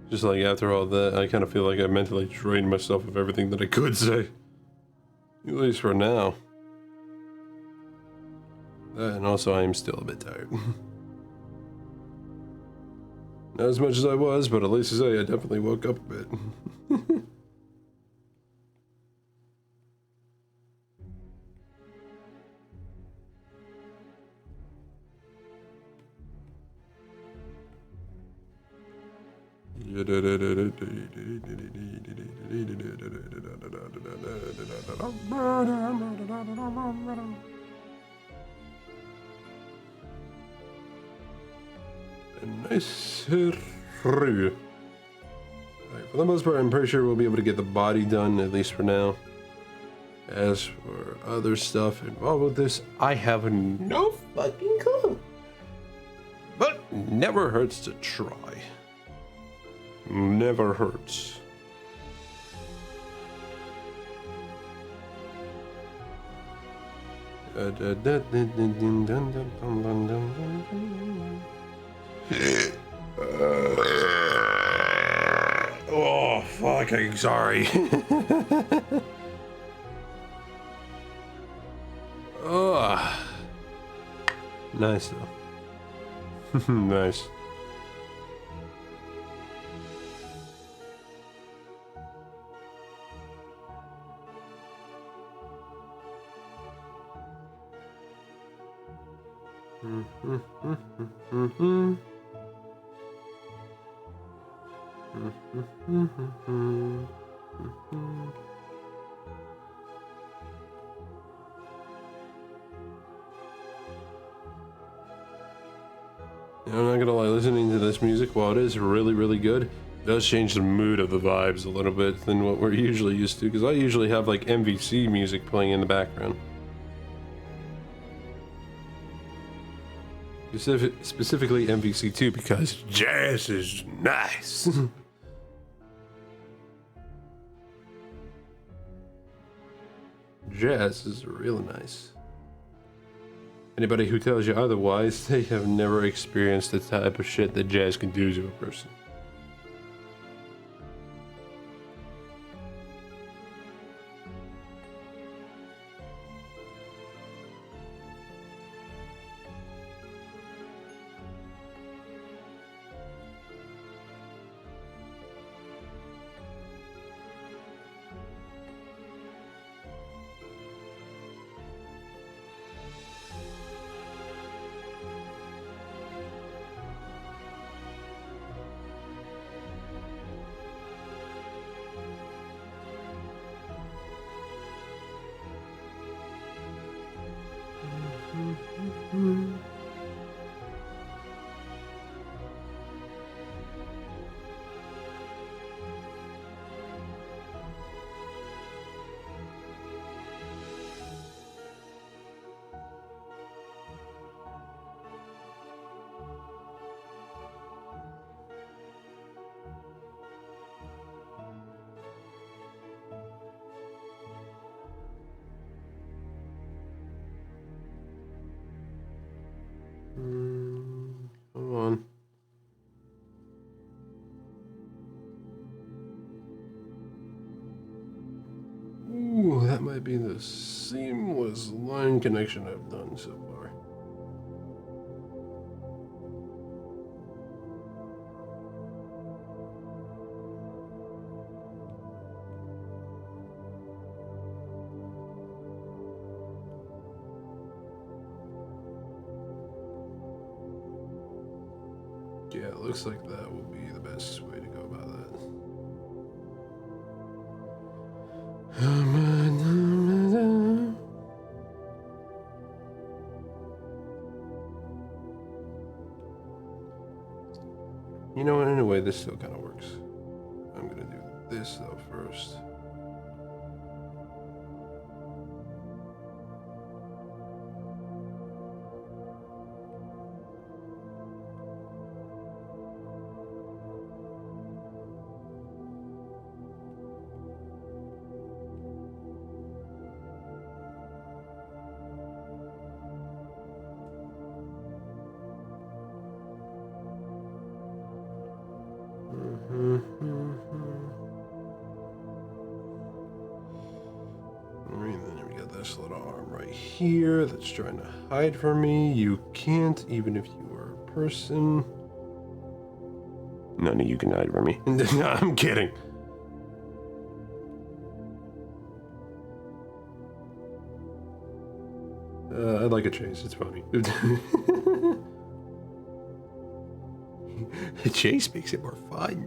Just like after all that, I kind of feel like I mentally drained myself of everything that I could say. At least for now. And also I am still a bit tired. Not as much as I was, but at least to say I definitely woke up a bit. A nice review. for the most part, I'm pretty sure we'll be able to get the body done, at least for now. As for other stuff involved with this, I have no fucking clue. But never hurts to try. Never hurts. Oh, fuck, I'm sorry. Oh, nice though. Nice. I'm not gonna lie, listening to this music, while it is really, really good, it does change the mood of the vibes a little bit than what we're usually used to, because I usually have like MVC music playing in the background. Specifically MVC2, because jazz is nice. Jazz is real nice. Anybody who tells you otherwise, they have never experienced the type of shit that jazz can do to a person. Come on. Ooh, that might be the seamless line connection I've done so far. Yeah, it looks like that will be the best way to go about that. You know what, in a way, this still kind of works. I'm gonna do this though first. And then we got this little arm right here that's trying to hide from me. You can't, even if you are a person. None of you can hide from me. No, I'm kidding. I like a chase, it's funny. The chase makes it more fun.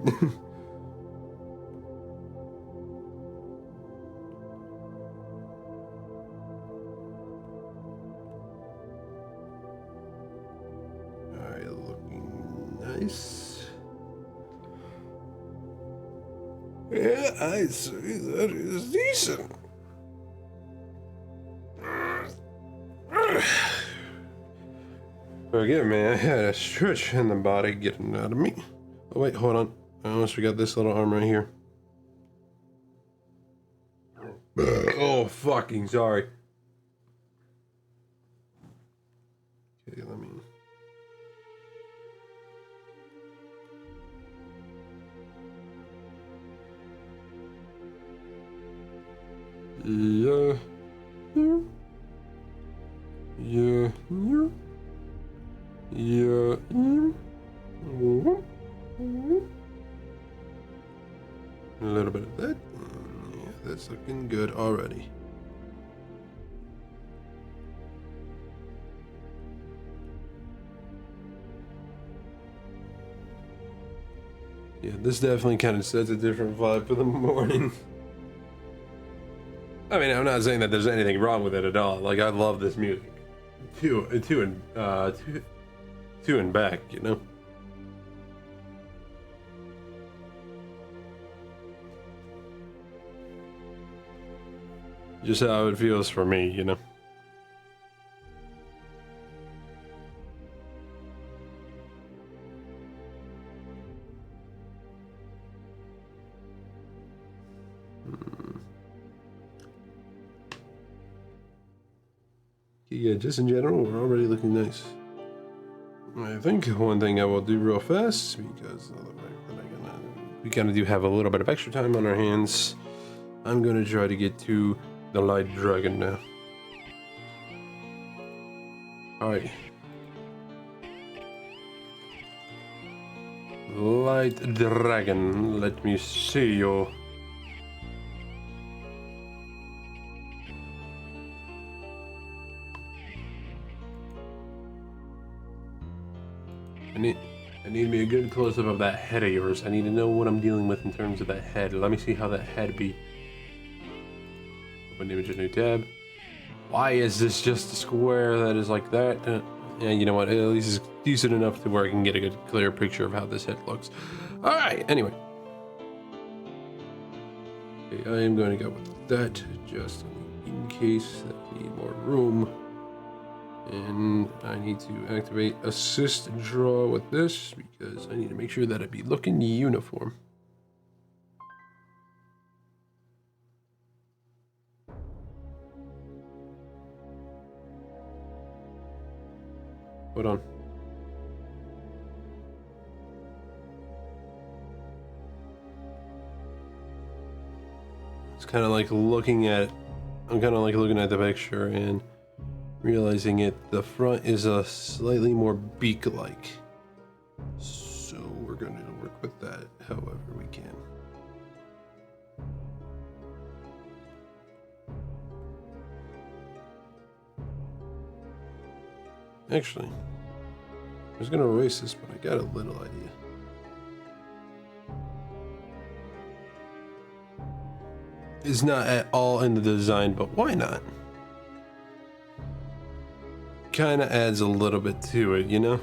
Alright, looking nice. Yeah, I see. That is decent. Forgive me, I had a stretch in the body getting out of me. Oh, wait, hold on. I almost forgot this little arm right here. Oh, fucking sorry. Okay, let me... Yeah. Yeah. Yeah. A little bit of that. Yeah, that's looking good already. Yeah, this definitely kind of sets a different vibe for the morning. I mean, I'm not saying that there's anything wrong with it at all. Like, I love this music. Two and back, you know? Just how it feels for me, you know? Yeah, just in general, we're already looking nice. I think one thing I will do real fast, because of the fact that we kind of do have a little bit of extra time on our hands, I'm going to try to get to the light dragon now. Alright. Light dragon, let me see you. I need me a good close-up of that head of yours. I need to know what I'm dealing with in terms of that head. Let me see how that head be. Open image, new tab. Why is this just a square that is like that? Yeah, you know what? At least it's decent enough to where I can get a good, clear picture of how this head looks. All right. Anyway, okay, I am going to go with that just in case that we need more room. And I need to activate assist draw with this because I need to make sure that it be looking uniform. Hold on. It's kind of like looking at, I'm kind of like looking at the picture and realizing the front is a slightly more beak-like. So we're going to work with that however we can. Actually, I was going to erase this, but I got a little idea. It's not at all in the design, but why not? Kind of adds a little bit to it, you know?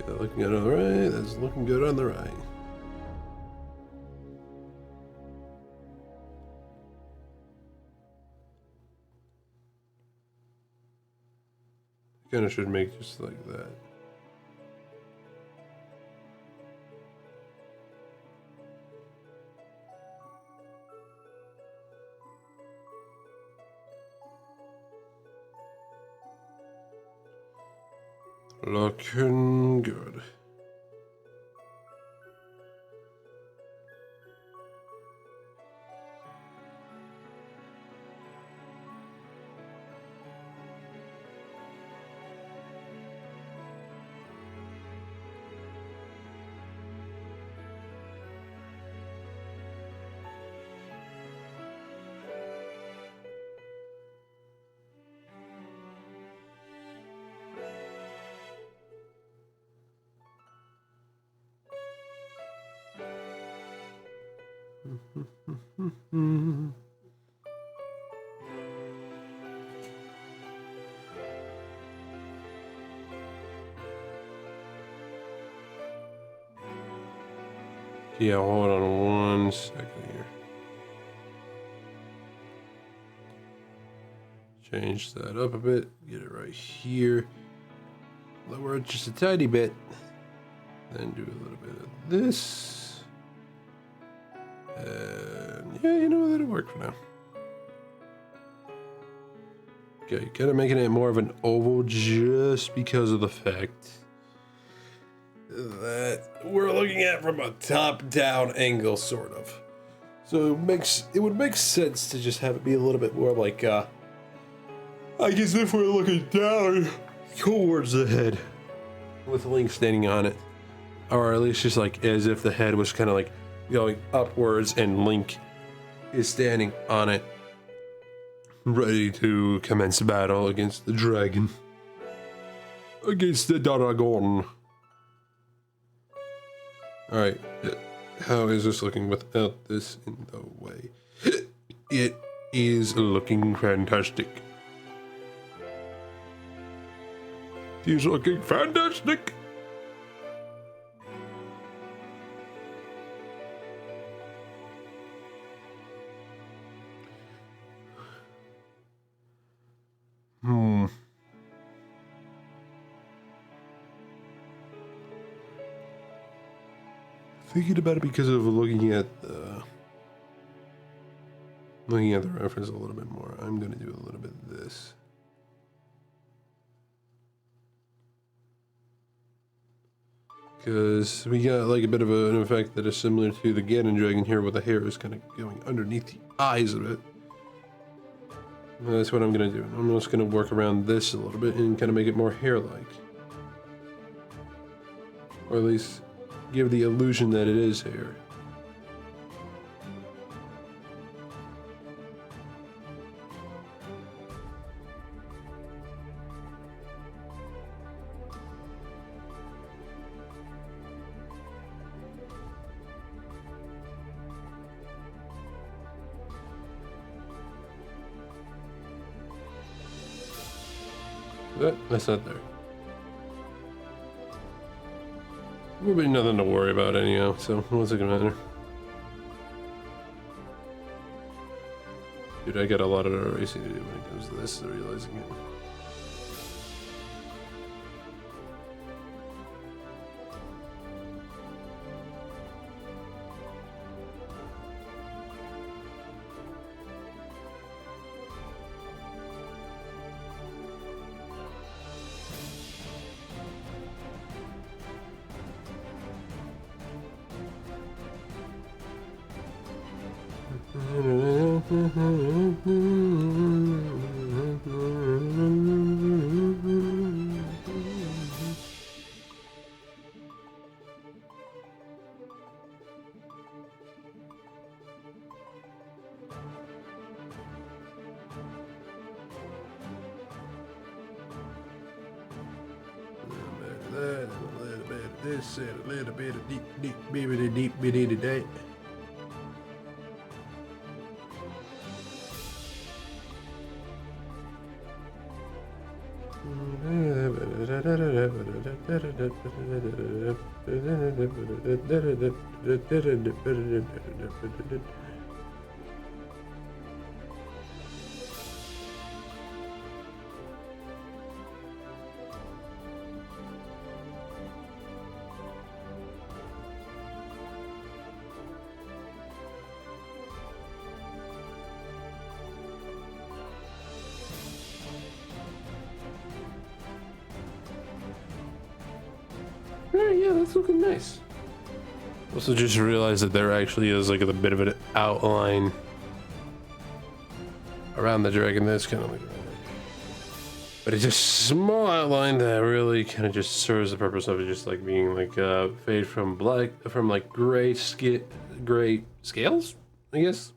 Yeah, looking good on the right. That's looking good on the right. Kind of should make just like that. Looking good. Yeah, hold on 1 second here. Change that up a bit. Get it right here. Lower it just a tiny bit. Then do a little bit of this. And yeah, you know, that'll work for now. Okay, kind of making it more of an oval just because of the fact that we're looking at from a top-down angle, sort of. So it would make sense to just have it be a little bit more like, I guess if we're looking down towards the head with Link standing on it, or at least just like as if the head was kind of like going upwards and Link is standing on it, ready to commence battle against the dragon. Against the dragon. Alright, how is this looking without this in the way? It is looking fantastic. He's looking fantastic. Thinking about it because of looking at the reference a little bit more, I'm gonna do a little bit of this. Because we got like a bit of an effect that is similar to the Ganon Dragon here, where the hair is kind of going underneath the eyes of it. And that's what I'm gonna do. I'm just gonna work around this a little bit and kind of make it more hair-like. Or at least give the illusion that it is hair. That's not there. Will be nothing to worry about anyhow, so what's it gonna matter? Dude, I got a lot of erasing to do when it comes to this, realizing it. A little bit of this and a little bit of deep bitty that. Yeah, that's looking nice. Also just realized that there actually is like a bit of an outline around the dragon that's kind of like, but it's just a small outline that really kind of just serves the purpose of it just like being like fade from like gray scales, I guess.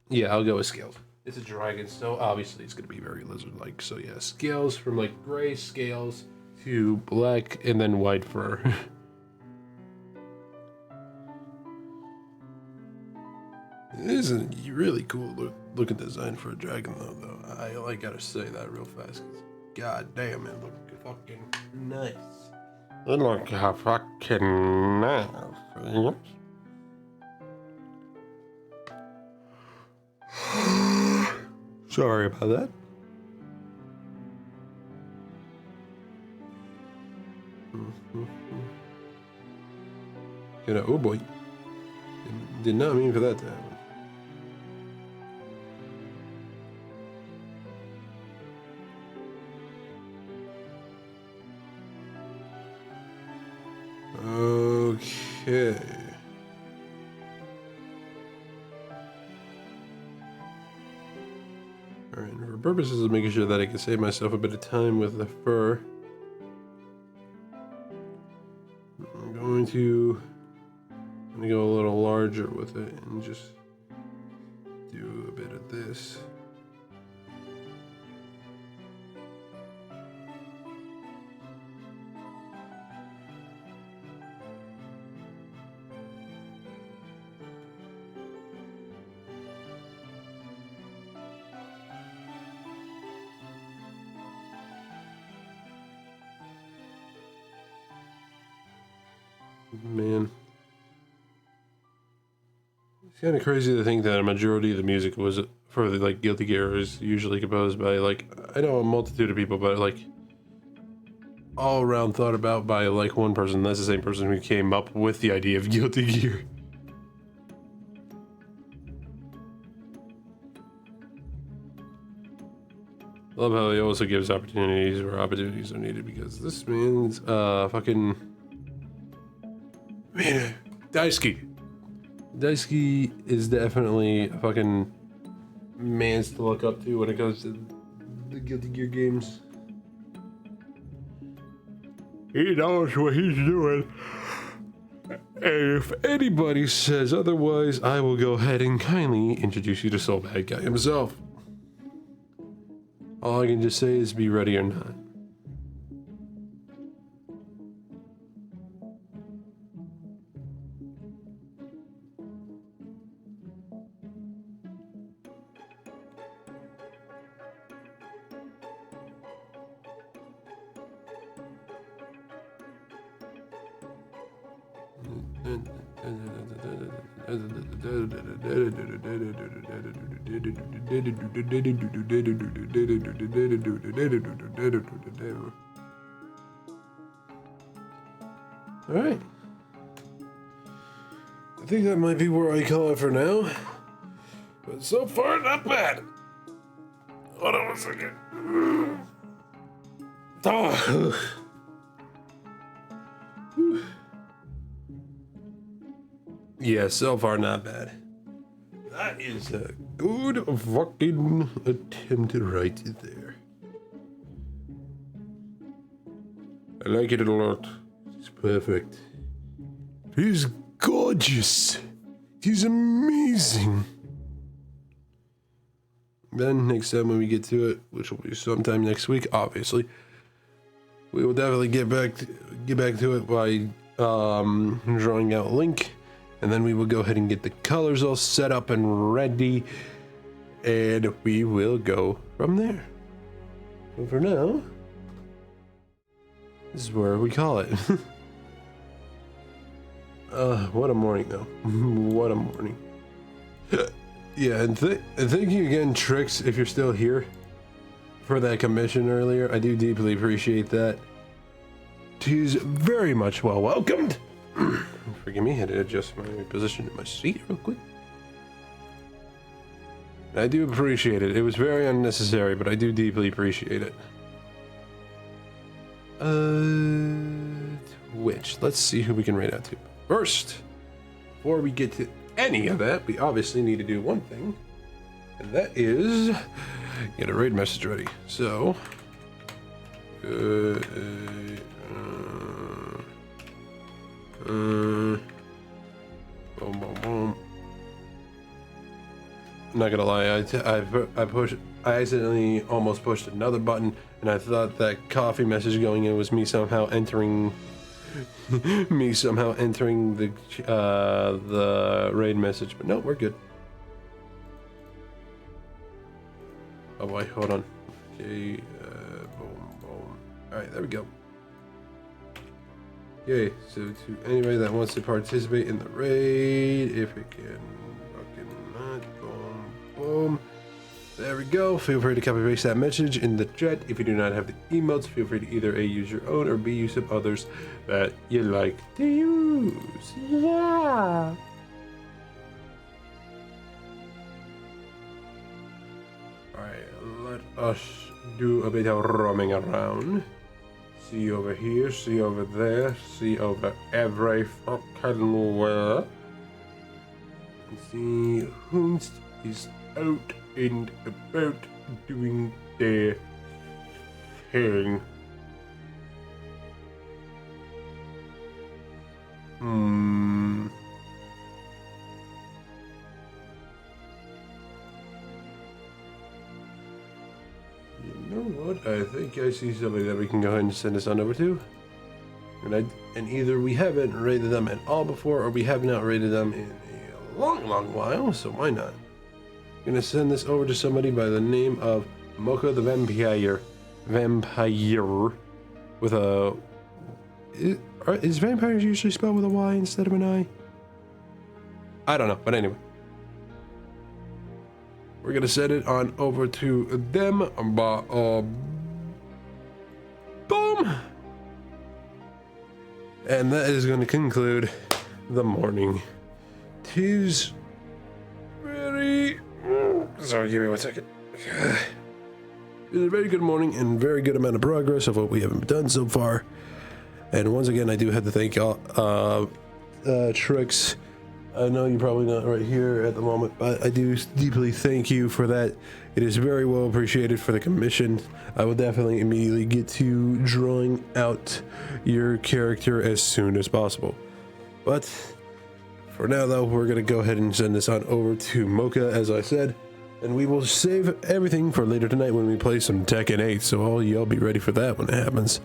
Yeah, I'll go with scales. It's a dragon, so obviously it's gonna be very lizard-like. So yeah, scales from like gray scales to black and then white fur. This is a really cool looking design for a dragon, though. I gotta say that real fast. 'Cause God damn, it looks fucking nice. It looks fucking nice. Sorry about that. Oh boy. Did not mean for that to happen. Okay. Alright, for purposes of making sure that I can save myself a bit of time with the fur, I'm going to go a little larger with it and just do a bit of this. Man. It's kind of crazy to think that a majority of the music was for the like Guilty Gear is usually composed by like I know a multitude of people, but like all around thought about by like one person. That's the same person who came up with the idea of Guilty Gear. Love how he also gives opportunities where opportunities are needed, because this man's fucking man, Daisuke. Daisuke is definitely a fucking man's to look up to when it comes to the Guilty Gear games. He knows what he's doing. And if anybody says otherwise, I will go ahead and kindly introduce you to Soul Bad Guy himself. All I can just say is be ready or not. All right. I think that might be where I call it for now. But so far, not bad. Hold on 1 second. Oh. Yeah, so far not bad. That is a good fucking attempt right there. I like it a lot. It's perfect. He's gorgeous. He's amazing. Then next time when we get to it, which will be sometime next week, obviously, we will definitely get back to it by drawing out Link. And then we will go ahead and get the colors all set up and ready. And we will go from there. But for now, this is where we call it. What a morning, though. What a morning. Yeah, and thank you again, Trix, if you're still here, for that commission earlier. I do deeply appreciate that. She's very much well welcomed. Forgive me, I had to adjust my position in my seat real quick. I do appreciate it. It was very unnecessary, but I do deeply appreciate it. Which, let's see who we can rate out to. First, before we get to any of that, we obviously need to do one thing, and that is get a raid message ready. So, boom, boom, boom. I'm not gonna lie, I accidentally almost pushed another button, and I thought that coffee message going in was me somehow entering the raid message, but no, we're good. Oh boy, hold on. Okay, boom, boom. All right, there we go. Okay, so to anybody that wants to participate in the raid, if it can fucking not, boom, boom. There we go. Feel free to copy paste that message in the chat. If you do not have the emotes, feel free to either A, use your own, or B, use some others that you like to use. Yeah. Alright, let us do a bit of roaming around. See over here, see over there, see over every fucking where. And see who is out and about doing their thing. You know what? I think I see somebody that we can go ahead and send this on over to. And either we haven't raided them at all before, or we have not raided them in a long while, so why not? I'm gonna send this over to somebody by the name of Mocha the Vampire. With a... Is vampires usually spelled with a Y instead of an I? I don't know, but anyway. We're gonna send it on over to them. Boom! And that is gonna conclude the morning. Tis very... Sorry, give me 1 second. It's a very good morning and very good amount of progress of what we have done so far. And once again, I do have to thank y'all, Tricks. I know you're probably not right here at the moment, but I do deeply thank you for that. It is very well appreciated for the commission. I will definitely immediately get to drawing out your character as soon as possible. But for now, though, we're going to go ahead and send this on over to Mocha, as I said. And we will save everything for later tonight when we play some Tekken 8. So all y'all be ready for that when it happens.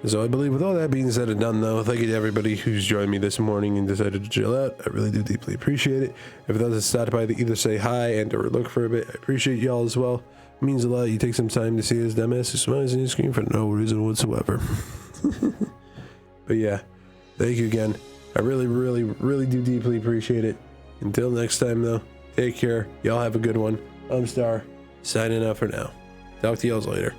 So I believe with all that being said and done, though, thank you to everybody who's joined me this morning and decided to chill out. I really do deeply appreciate it. If those that stopped by to either say hi and or look for a bit, I appreciate y'all as well. It means a lot. You take some time to see his dumbass who smiles on your screen for no reason whatsoever. But yeah, thank you again. I really do deeply appreciate it. Until next time, though, take care. Y'all have a good one. I'm Star, signing out for now. Talk to y'all later.